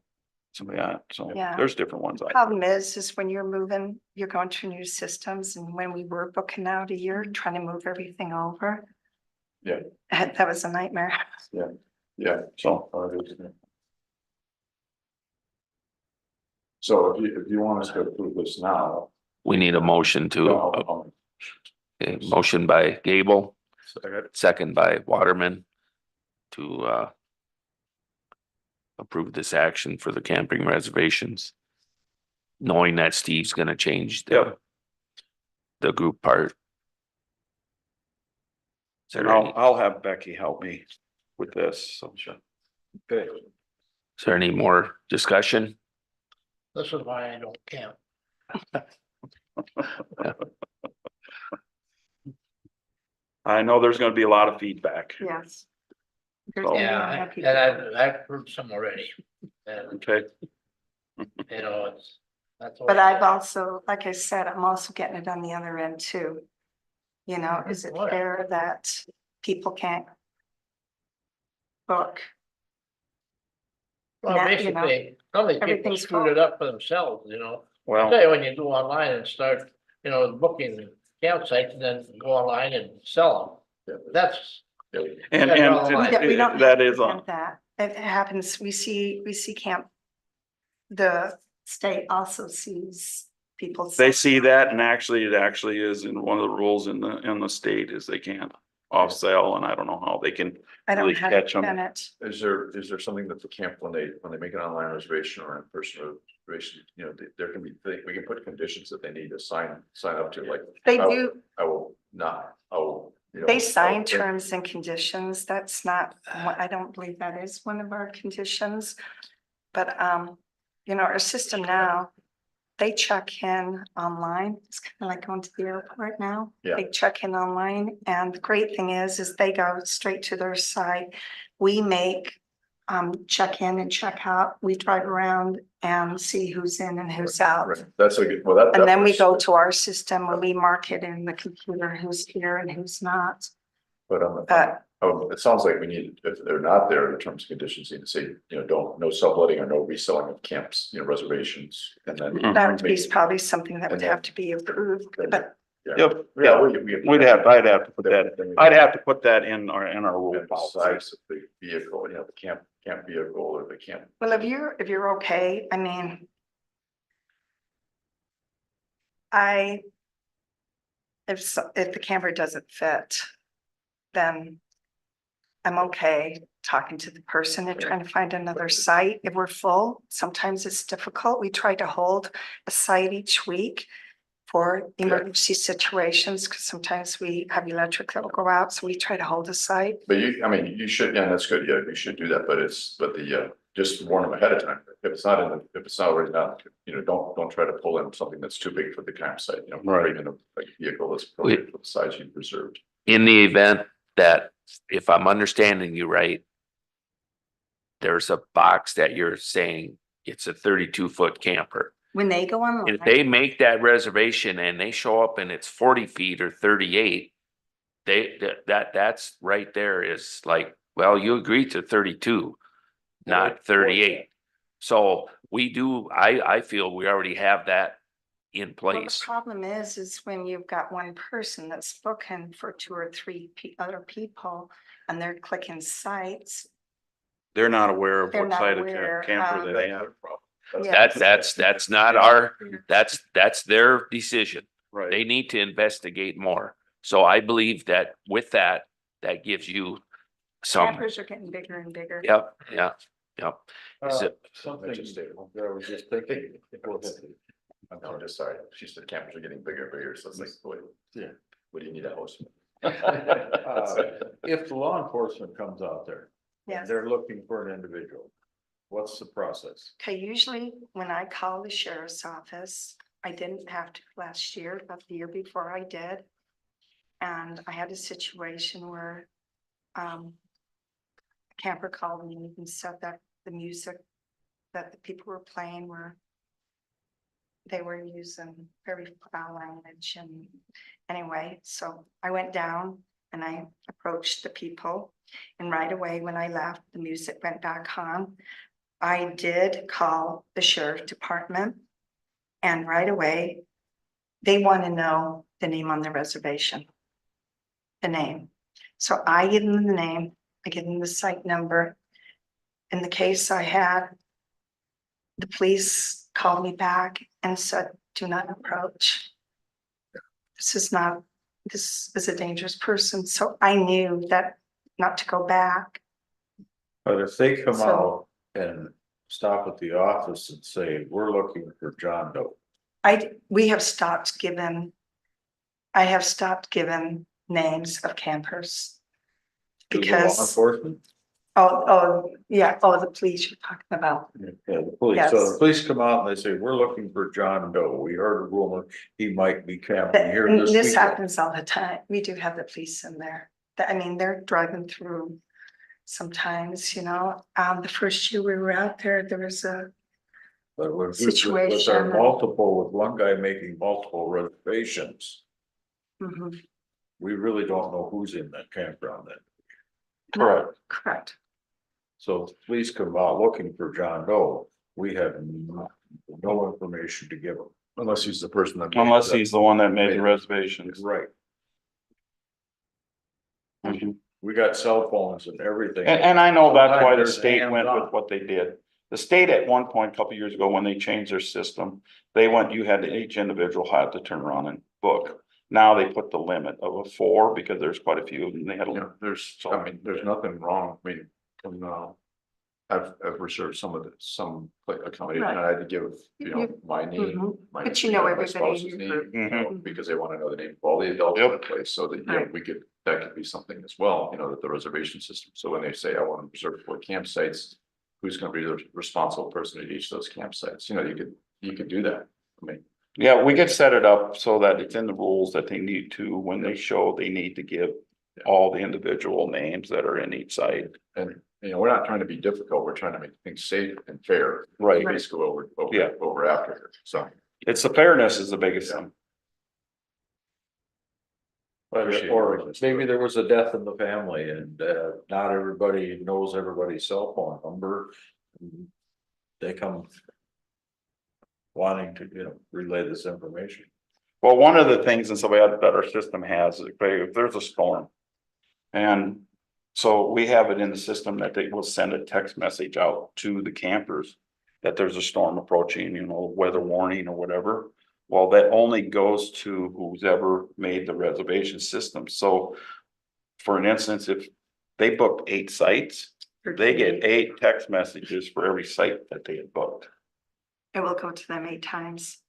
Some of that, so Yeah. there's different ones. Problem is when you're moving, you're going to new systems, and when we were booking out a year, trying to move everything over. Yeah. That was a nightmare. Yeah, So so if you want us to approve this now. We need a motion to, okay, motion by Gable, second by Waterman to approve this action for the camping reservations. Knowing that Steve's gonna change Yep. the group part. Is there and any, I'll have Becky help me with this, so. Okay. is there any more discussion? This is why I don't camp. I know there's gonna be a lot of feedback. Yes. There's So- gonna be a Yeah, lot of people. and I've heard some already. And, Okay, you know, it's, that's. But I've also, like I said, I'm also getting it on the other end too. You know, is it What? fair that people can't book? Well, Now, you know, basically, some of these people everything's screwed it up for themselves, you know. I well, tell you, when you do online and start, you know, booking campsites and then go online and sell them, that's. and Yeah, well, Yeah, we don't that have is to on, have that. It happens, we see camp. The state also sees people. they see that, and actually, it actually is in one of the rules in the state is they can't off sale, and I don't know how they can. I don't really have catch 'em. it. Is there something that the camp, when they make an online reservation or in-person reservation, you know, there can be, we can put conditions that they need to sign up to, like. They I will- do, I will not, I will, you know. they sign I'll- terms and conditions. That's not, I don't believe that is one of our conditions. But, you know, our system now, they check in online. It's kind of like going to the airport now. Yeah. They check in online, and the great thing is they go straight to their site. We make check in and check out. We drive around and see who's in and who's out. Right, that's a good, well, that. And then we works. go to our system and we mark it in the computer who's here and who's not. But it sounds like we need, if they're not there, the terms and conditions need to say, you know, no subletting or no reselling of camps, you know, reservations, and then. Mhm. That would be probably something that would And have to be approved, but Yep, Yeah, I'd have to put that, I'd have to put that in our rule And the policy. size of the vehicle, you know, the camp vehicle or the camp. well, if you're okay, I mean. If the camper doesn't fit, then I'm okay talking to the person and trying to find another site. If we're full, sometimes it's difficult. We try to hold a site each week. for emergency situations, because sometimes we have electric that will go out, so we try to hold the site. But I mean, you should, yeah, that's good, yeah, you should do that, but just warn them ahead of time. If it's not if it's not already done, don't try to pull in something that's too big for the campsite, bring in a vehicle that's appropriate for the size you've reserved. In the event that, if I'm understanding you right, there's a box that you're saying it's a 32-foot camper. When they go online. If they make that reservation and they show up and it's 40 feet or 38, that's right there is like, well, you agreed to 32, not 38. So I feel we already have that in Well, the place. problem is when you've got one person that's booking for 2 or 3 other people and they're clicking sites. They're not aware of They're what not side of aware, camper that they have. Yeah. That's not our, that's their decision. Right. They need to investigate more. So I believe that with that gives you some, Campers are getting bigger and bigger. yep. Is it- Something I was just thinking. I'm just sorry, she said campers are getting bigger and bigger, so it's like, boy, Yeah. what do you need a house? If the law enforcement comes out there, Yes. they're looking for an individual, what's the process? Okay, usually when I call the sheriff's office, I didn't have to last year, but the year before I did. And I had a situation where a camper called me and said that the music that the people were playing they were using very foul language, and anyway, so I went down and I approached the people, and right away when I left, the music went back on. I did call the sheriff department, and right away they want to know the name on the reservation. The name. So I give them the name, I give them the site number. In the case I had, the police called me back and said, do not approach. This is a dangerous person. So I knew that not to go back. But if they come So- out and stop at the office and say, we're looking for John Doe. I have stopped giving names of campers. to the law Because, enforcement. yeah, the police you're talking about. Yeah, the police, so Yes. the police come out and they say, we're looking for John Doe, we heard a rumor he might be camping here And this this weekend. happens all the time. We do have the police in there. I mean, they're driving through sometimes, the first year we were out there, there was But with situation our and- multiple, with one guy making multiple reservations, mhm, we really don't know who's in that campground then. correct. So if the police come out looking for John Doe, we have no information to give them. Unless he's the person that. Unless he's the one that made the reservations. Right, Mhm. we got cell phones and everything. And I know that's why the Sometimes state there's went with hands-on. what they did. The state at one point, a couple of years ago, when they changed their system, each individual had to turn around and book. Now they put the limit of 4 because there's quite a few and they had. Yeah, there's nothing wrong, I mean, I've reserved some accommodation, and I had to give, my name. Mhm. my But you know my everybody in spouse's your name, group. Mhm. because they want to know the name of all the adults in the Yep. place, so that, Right. that could be something as well, that the reservation system, so when they say, I want to reserve 4 campsites. Who's gonna be the responsible person at each of those campsites, you could do that, I mean. Yeah, we could set it up so that it's in the rules that they need to, when they show, they need to give all the individual names that are in each site. And, we're not trying to be difficult, we're trying to make things safe and fair. Right. Basically, Yeah. what we're after here, so. It's the fairness is the biggest thing. Appreciate Or it. maybe there was a death in the family and not everybody knows everybody's cell phone number. They come wanting to, relay this information. Well, one of the things and so that our system has, is if there's a storm. And so we have it in the system that they will send a text message out to the campers. That there's a storm approaching, weather warning or whatever. Well, that only goes to who's ever made the reservation system. So. For an instance, if they booked 8 sites, they get 8 text messages for every site that they had booked. It will go to them 8 times.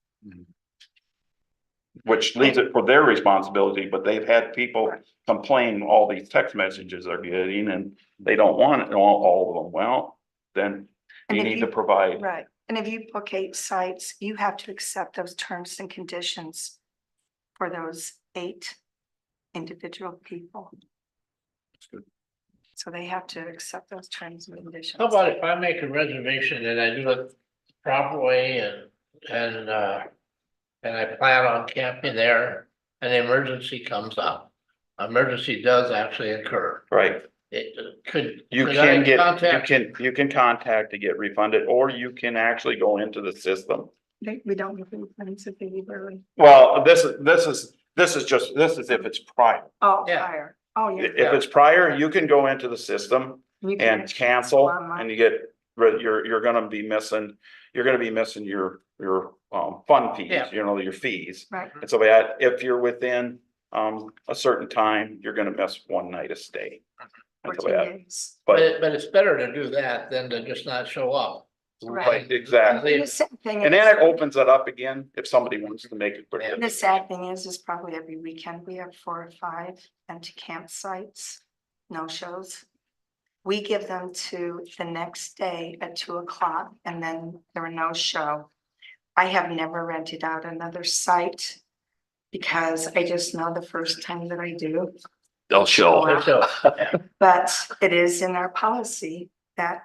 which leaves it for their responsibility, but they've had people complain all these text messages they're getting and they don't want it, all of them. Well, then And you if need you- to provide. Right, and if you book 8 sites, you have to accept those terms and conditions for those 8 individual people. So they have to accept those terms and conditions. How about if I make a reservation and I do it the proper way and I plan on camping there and the emergency comes up. Emergency does actually occur. Right. It could. You could I can get, contact- you can contact to get refunded, or you can actually go into the system. We don't give them plans if they leave early. Well, this is if it's prior. Oh, Yeah. fire. Oh, yeah. If it's prior, you can go into the system You can and actually cancel online. and you get, you're gonna be missing your fund fees, Yeah. your fees. Right, And so if you're within a certain time, you're gonna miss one night of stay. That's the 14 way days. But But, but it's better to do that than to just not show up. right, exactly. And the sad thing And then is- it opens it up again if somebody wants to make it quicker. The sad thing is probably every weekend we have 4 or 5 empty campsites, no shows. We give them to the next day at 2 o'clock and then there were no show. I have never rented out another site because I just know the first time that I do. They'll show. Wow. So, But it is in our policy that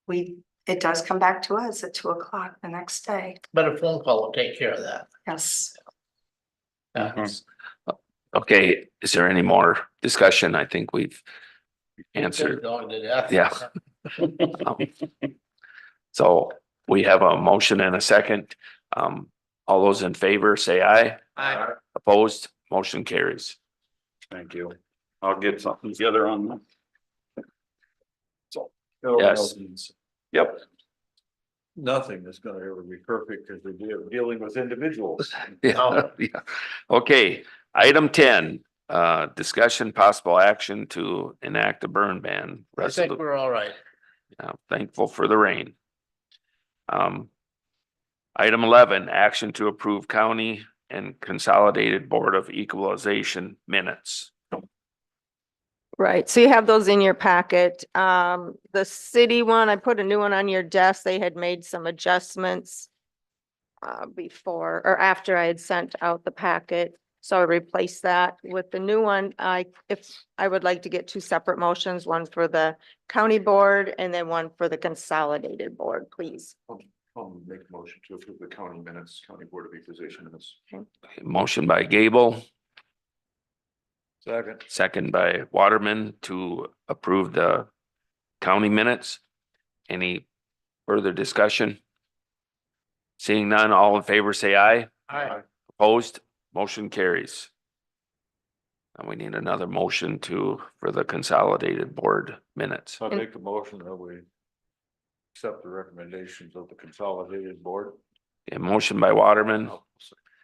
it does come back to us at 2 o'clock the next day. but a phone call will take care of that. Yes. Mhm. Okay, is there any more discussion? I think we've answered. Going to death. Yeah. So we have a motion and a second. All those in favor, say aye. I, Opposed, motion carries. Thank you. I'll get something together on that. Yes. Yep. Nothing is gonna ever be perfect because we're dealing with individuals. Yeah, yeah. Okay, item 10, discussion possible action to enact a burn ban. I think we're all right. Thankful for the rain. Item 11, action to approve county and consolidated board of equalization minutes. Right, so you have those in your packet. The city one, I put a new one on your desk. They had made some adjustments before or after I had sent out the packet. So I replaced that with the new one. I would like to get 2 separate motions, one for the county board and then one for the consolidated board, please. I'll make a motion to approve the county minutes, county board of equalization minutes. Motion by Gable, Second. second by Waterman to approve the county minutes. Any further discussion? Seeing none, all in favor, say aye. I, Opposed, motion carries. And we need another motion for the consolidated board minutes. I make a motion that we accept the recommendations of the consolidated board. A motion by Waterman,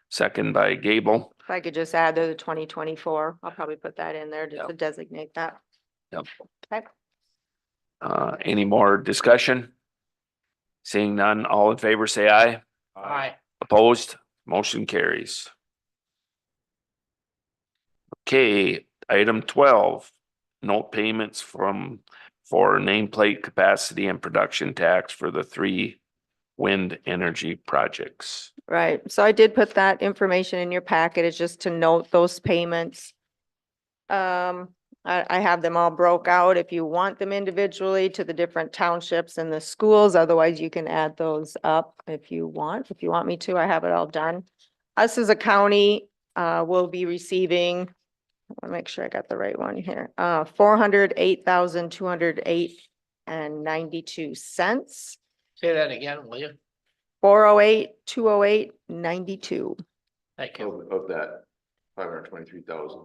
second by Gable. If I could just add the 2024, I'll probably put that in there just to designate that. Yep. Okay. Any more discussion? Seeing none, all in favor, say aye. I, Opposed, motion carries. Okay, item 12, note payments for nameplate capacity and production tax for the 3 wind energy projects. Right, so I did put that information in your packet. It's just to note those payments. I have them all broke out if you want them individually to the different townships and the schools. Otherwise, you can add those up if you want. If you want me to, I have it all done. Us as a county, will be receiving, I'll make sure I got the right one here, 408,208.92 cents. say that again, will you? 408,208.92. Thank you. Of that, 523,000.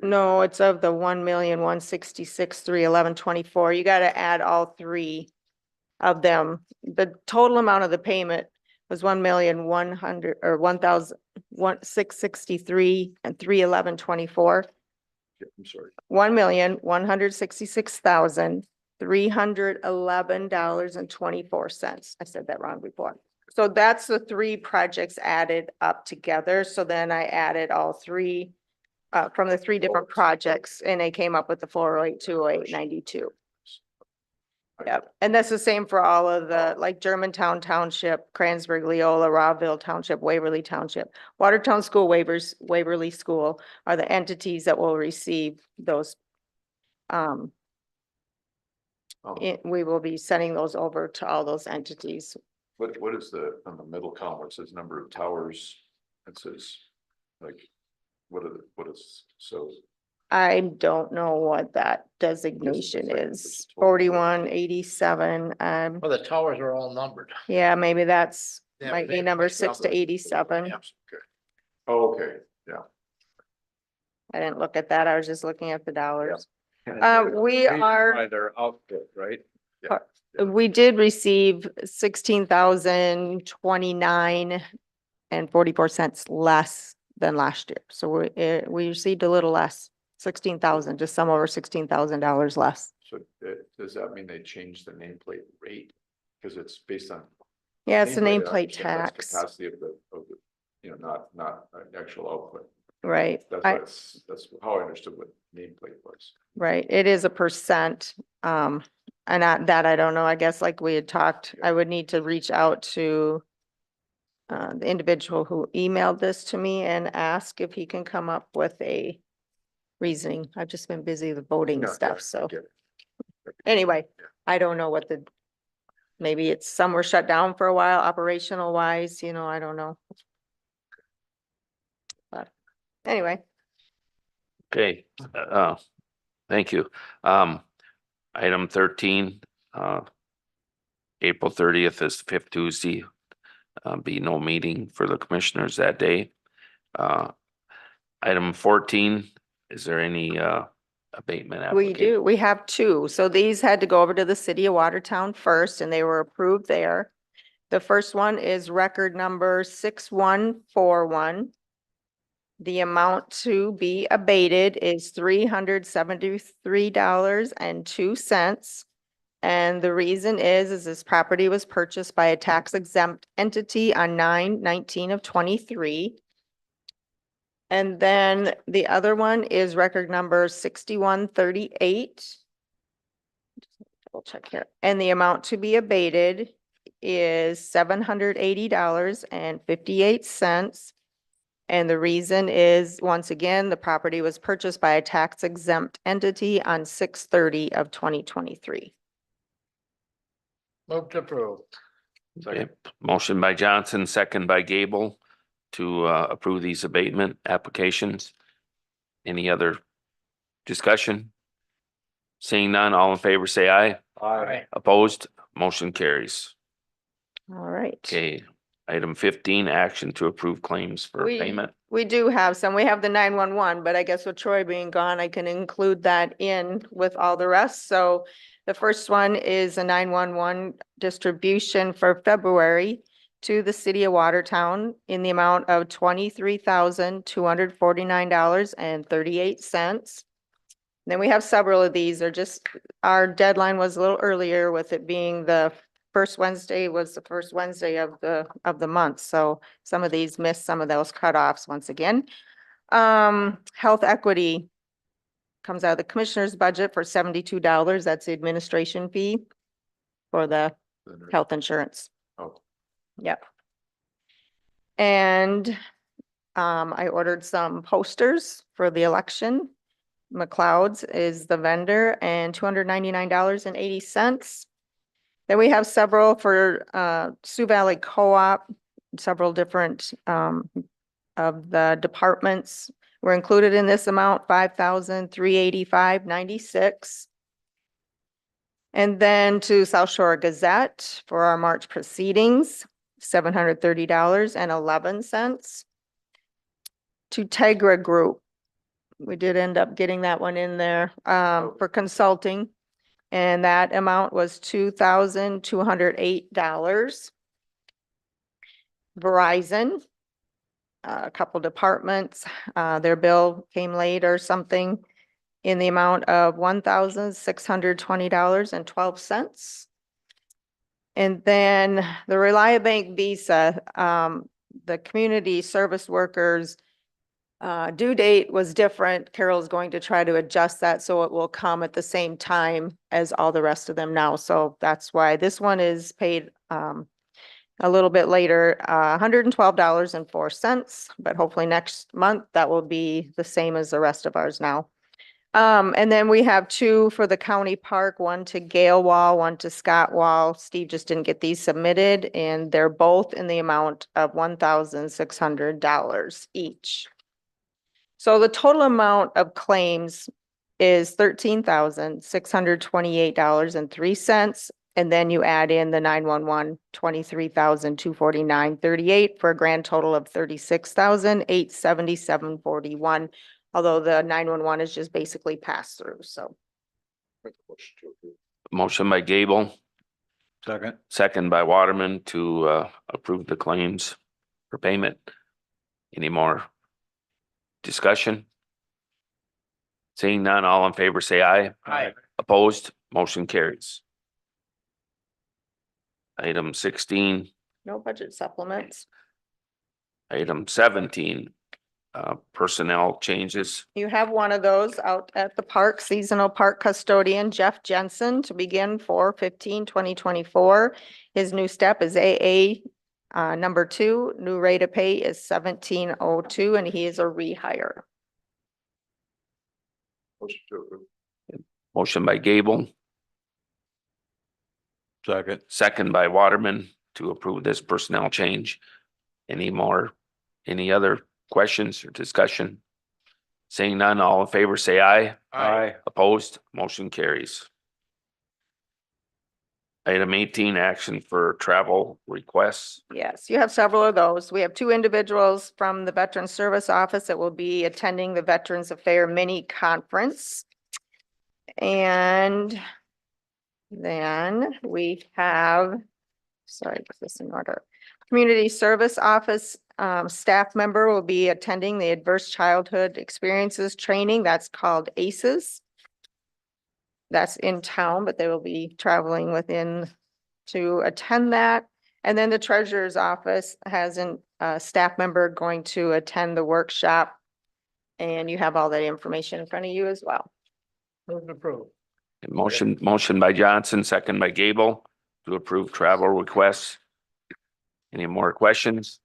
No, it's of the 1,166,311.24. You gotta add all 3 of them. The total amount of the payment was 1,100,000 or 1,663 and 311.24. I'm sorry. $1,166,311.24. I said that wrong before. So that's the three projects added up together. So then I added all three from the three different projects and they came up with the 408-208-92. Yep, and that's the same for all of the, like Germantown Township, Cransburg, Leola, Rawville Township, Waverly Township. Watertown School Waivers, Waverly School are the entities that will receive those. Oh, We will be sending those over to all those entities. what is the, on the middle column, where it says number of towers? It says, like, what is, so, I don't know what that designation is. 4187, Well, the towers are all numbered. yeah, maybe that's, Yeah, might be they- number they 6 to cover- 87. Yeah. okay. Oh, okay, yeah. I didn't look at that. I was just looking at the dollars. We Reason are, why they're output, right? we did receive 16,029.44 less than last year. So we received a little less, 16,000, just some over $16,000 less. So does that mean they changed the nameplate rate? Because it's based on. Yeah, it's a I nameplate understand that's tax, Capacity of the, not actual output. right? That's how I understood what nameplate was. Right, it is a percent, and that I don't know, I guess like we had talked, I would need to reach out to the individual who emailed this to me and ask if he can come up with a reasoning. I've just been busy with voting Yeah, stuff, yeah, I so get it. anyway, Yeah. I don't know what maybe it's some were shut down for a while, operational wise, I don't know. But anyway, Okay, thank you. Item 13, April 30th is the fifth Tuesday. Be no meeting for the commissioners that day. Item 14, is there any abatement we application? do, we have two. So these had to go over to the city of Watertown first and they were approved there. The first one is record number 6141. The amount to be abated is $373.02. And the reason is this property was purchased by a tax exempt entity on 9/19 of 23. And then the other one is record number 6138. Double check here. And the amount to be abated is $780.58. And the reason is, once again, the property was purchased by a tax exempt entity on 6/30 of 2023. Move to approve. Okay, motion by Johnson, second by Gable to approve these abatement applications. Any other discussion? Seeing none, all in favor, say aye. Aye. Opposed, motion carries. All right. Okay, item 15, action to approve claims for payment. We do have some. We have the 911, but I guess with Troy being gone, I can include that in with all the rest. So the first one is a 911 distribution for February to the city of Watertown in the amount of $23,249.38. Then we have several of these. They're just, our deadline was a little earlier with it being the first Wednesday was the first Wednesday of the month. So some of these missed some of those cutoffs once again. Health equity comes out of the commissioner's budget for $72. That's the administration fee for the health insurance. Oh. Yep. And I ordered some posters for the election. McLeod's is the vendor and $299.80. Then we have several for Sioux Valley Co-op, several different of the departments were included in this amount, $5,385.96. And then to South Shore Gazette for our March proceedings, $730.11. To Tegra Group, we did end up getting that one in there for consulting. And that amount was $2,208. Verizon, a couple departments, their bill came late or something in the amount of $1,620.12. And then the Reliabank Visa, the community service workers due date was different. Carol's going to try to adjust that so it will come at the same time as all the rest of them now. So that's why this one is paid a little bit later, $112.04, but hopefully next month that will be the same as the rest of ours now. And then we have two for the county park, one to Gale Wall, one to Scott Wall. Steve just didn't get these submitted, and they're both in the amount of $1,600 each. So the total amount of claims is $13,628.03. And then you add in the 911, $23,249.38 for a grand total of $36,877.41. Although the 911 is just basically pass through, so. Motion by Gable, Second. second by Waterman to approve the claims for payment. Any more discussion? Seeing none, all in favor, say aye. Aye. Opposed, motion carries. Item 16, No budget supplements. item 17, personnel changes. You have one of those out at the park, seasonal park custodian Jeff Jensen to begin for 15/2024. His new step is AA number 2. New rate of pay is 1702, and he is a rehire. Motion to approve. Motion by Gable, Second. second by Waterman to approve this personnel change. Any other questions or discussion? Seeing none, all in favor, say aye. Aye. Opposed, motion carries. Item 18, action for travel requests. Yes, you have several of those. We have two individuals from the Veteran Service Office that will be attending the Veterans Affair mini conference. And then we have, sorry, get this in order. Community Service Office staff member will be attending the Adverse Childhood Experiences Training. That's called ACEs. That's in town, but they will be traveling within to attend that. And then the Treasurer's Office has a staff member going to attend the workshop. And you have all that information in front of you as well. Move to approve. Motion by Johnson, second by Gable to approve travel requests. Any more questions?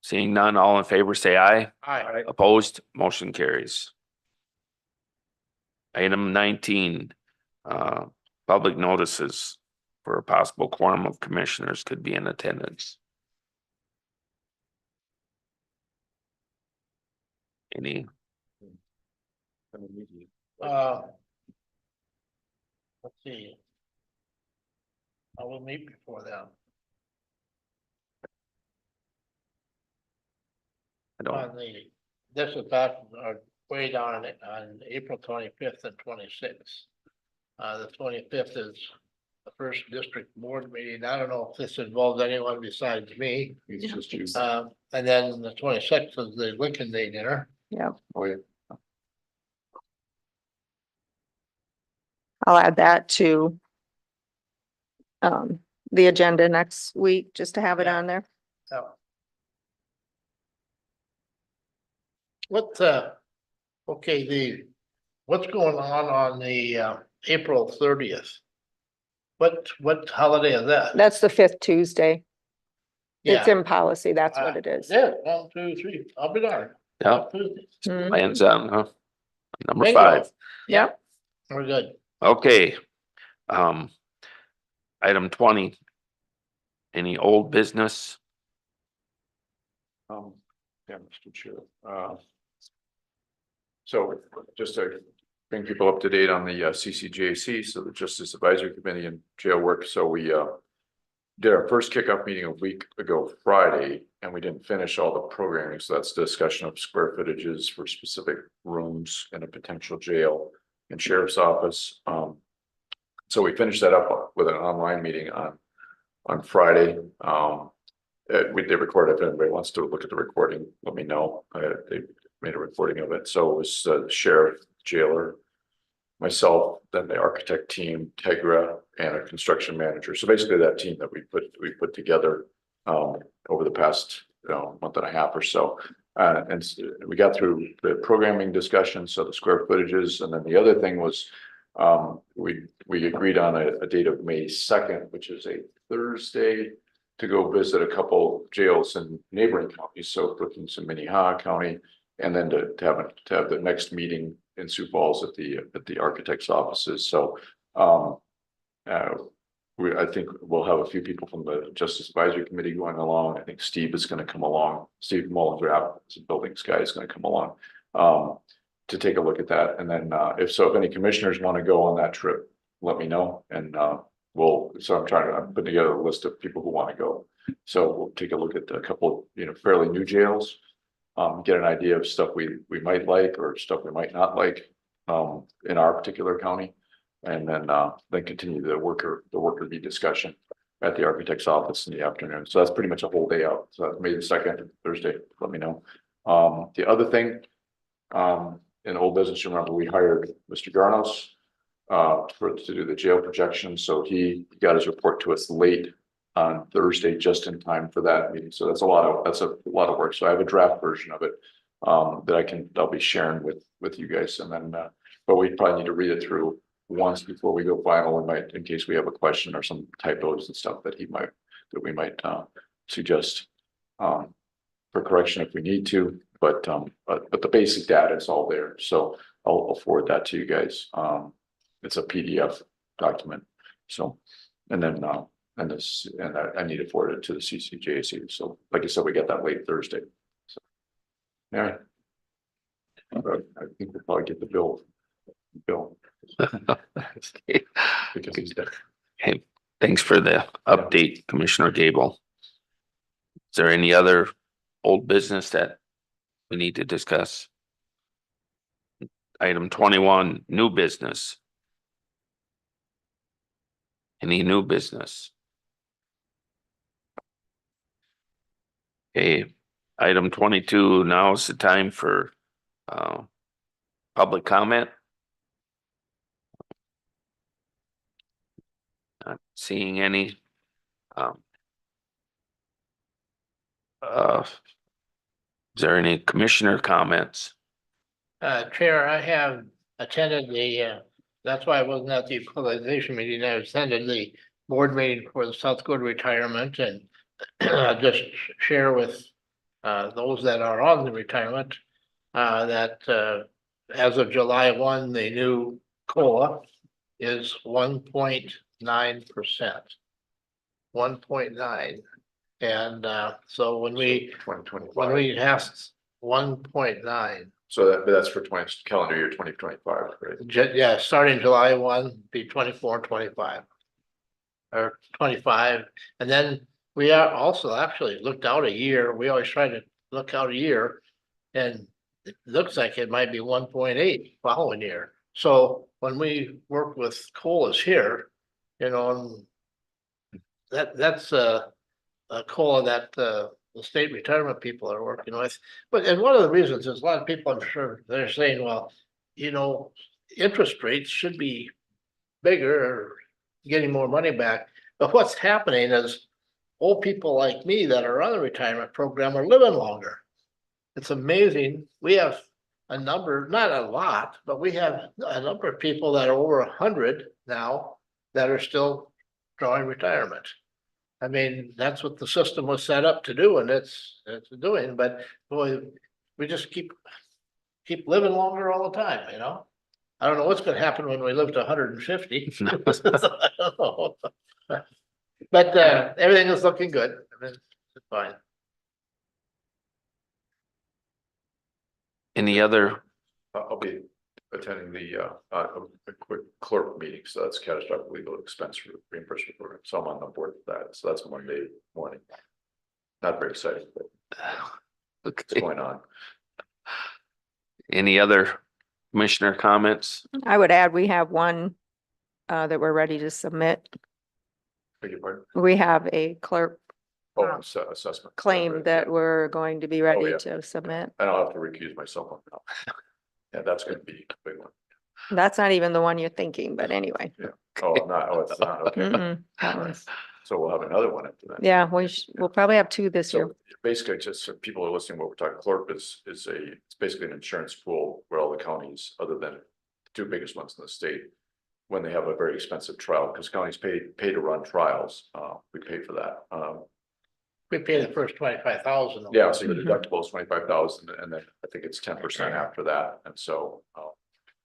Seeing none, all in favor, say aye. Aye. Opposed, motion carries. Item 19, public notices for a possible quorum of commissioners could be in attendance. Any? Let's see. I will meet before then. I don't, On this is back, way down on April 25th and 26th. The 25th is the first district board meeting. I don't know if this involves anyone besides me. It's just you. And then the 26th is the Lincoln Day dinner. Yeah, Oh, yeah. I'll add that to the agenda next week, just to have it Yeah. on there. So. Okay, what's going on the April 30th? What holiday is that? That's the 5th Tuesday. It's Yeah. in policy. That's what it is. Yeah, 1, 2, 3, I'll be darned. yeah, Tuesday. Mhm. lands on, number Bingo. 5. Yep. We're good. Okay. Item 20. Any old business? Yeah, Mr. Chair. So just to bring people up to date on the CCJC, so the Justice Advisory Committee and jail work. So we did our first kickoff meeting a week ago Friday, and we didn't finish all the programming. So that's discussion of square footages for specific rooms in a potential jail and sheriff's office. So we finished that up with an online meeting on Friday. We did record it. If anybody wants to look at the recording, let me know. They made a recording of it. So it was sheriff, jailer, myself, then the architect team, Tegra, and a construction manager. So basically that team that we put together over the past, month and a half or so. We got through the programming discussion, so the square footages, and then the other thing was we agreed on a date of May 2nd, which is a Thursday, to go visit a couple jails in neighboring counties, so Brookings and Minnehaha County, and then to have the next meeting in Sioux Falls at the architect's offices. So I think we'll have a few people from the Justice Advisory Committee going along. I think Steve is going to come along. Steve Mullins, buildings guy, is going to come along to take a look at that. And then if any commissioners want to go on that trip, let me know. And I'm putting together a list of people who want to go. So we'll take a look at a couple, fairly new jails, get an idea of stuff we might like or stuff we might not like in our particular county. And then continue the worker bee discussion at the architect's office in the afternoon. So that's pretty much a whole day out. So that's May 2nd, Thursday, let me know. The other thing, in old business, remember, we hired Mr. Garnos to do the jail projection. So he got his report to us late on Thursday, just in time for that meeting. So that's a lot of work. So I have a draft version of it that I'll be sharing with you guys. And then, but we probably need to read it through once before we go final, in case we have a question or some typos and stuff that we might suggest for correction if we need to. But the basic data is all there. So I'll forward that to you guys. It's a PDF document. So, and then I need to forward it to the CCJC. So like I said, we get that late Thursday. So, yeah. I think we'll probably get the bill. Because he's dead. Hey, thanks for the update, Commissioner Gable. Is there any other old business that we need to discuss? Item 21, new business. Any new business? Okay, item 22, now is the time for public comment. Not seeing any. Is there any commissioner comments? Chair, I have attended that's why I wasn't at the equalization meeting. I attended the board meeting for the South Dakota retirement, and just share with those that are on the retirement that as of July 1, the new COLA is 1.9%. 1.9. And so when we 2025. have 1.9. So that's for calendar year 2025, right? Yeah, starting July 1, be 24, 25. Or 25, and then we are also actually looked out a year. We always try to look out a year. And it looks like it might be 1.8 following year. So when we work with COLAs here, that's a COLA that the state retirement people are working with. And one of the reasons is a lot of people, I'm sure, they're saying, well, interest rates should be bigger or getting more money back. But what's happening is old people like me that are on the retirement program are living longer. It's amazing. We have a number, not a lot, but we have a number of people that are over 100 now that are still drawing retirement. I mean, that's what the system was set up to do, and it's doing, but boy, we just keep living longer all the time, I don't know what's gonna happen when we live to 150. I don't know. But everything is looking good. I mean, it's fine. Any other? I'll be attending a quick clerk meeting, so that's catastrophic legal expense reimbursement program. So I'm on the board with that. So that's Monday morning. Not very exciting, but what's going on? Any other commissioner comments? I would add, we have one that we're ready to submit. Beg your pardon? We have a clerk Oh, assessment claim that we're going to be ready yeah. to submit. And I'll have to recuse myself on that. Yeah, that's going to be a big one. That's not even the one you're thinking, but anyway. Oh, not, oh, it's not, okay. Mm-mm, that one's, So we'll have another one after that. yeah, we'll probably have two this year. So basically, just so people are listening, what we're talking, CLORP is it's basically an insurance pool where all the counties, other than the two biggest ones in the state, when they have a very expensive trial, because counties pay to run trials, we pay for that. We pay the first 25,000. Yeah, so your Mhm. deductible is 25,000, and then I think it's 10% after that, and so,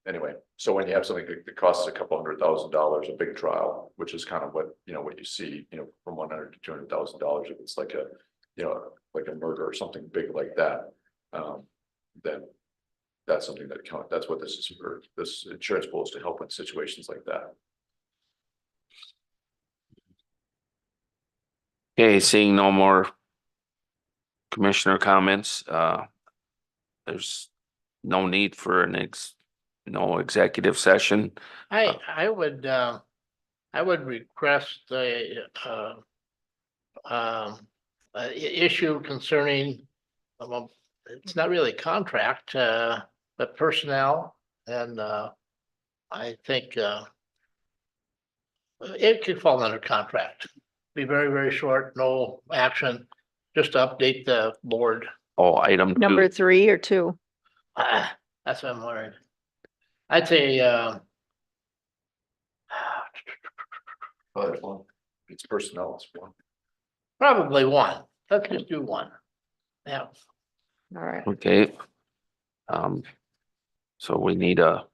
anyway, so when you have something that costs a couple $100,000, a big trial, which is kind of what, what you see, from $100,000 to $200,000, if it's like a, like a murder or something big like that, then that's something that that's what this is for, this insurance pool is to help in situations like that. Okay, seeing no more commissioner comments, there's no need for no executive session. I would request issue concerning, it's not really contract, but personnel, and, I think, it could fall under contract. Be very, very short, no action, just to update the board. Oh, item Number two, 3 or 2? That's what I'm worried. I'd say, Oh, that's one. It's personnel, it's one. probably one. Let's just do one. Yeah. All right. okay. So we need I'll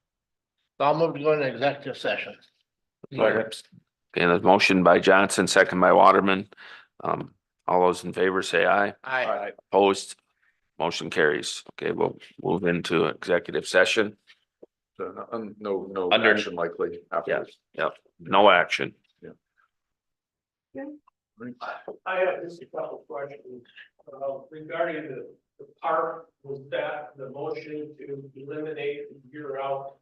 move to go into executive session. okay, there's motion by Johnson, second by Waterman. All those in favor say aye. I, Opposed, motion carries. Okay, we'll move into executive session. So no Under- action likely afterwards. Yep, no action. I have just a couple of questions, regarding the park, was that the motion to eliminate the year out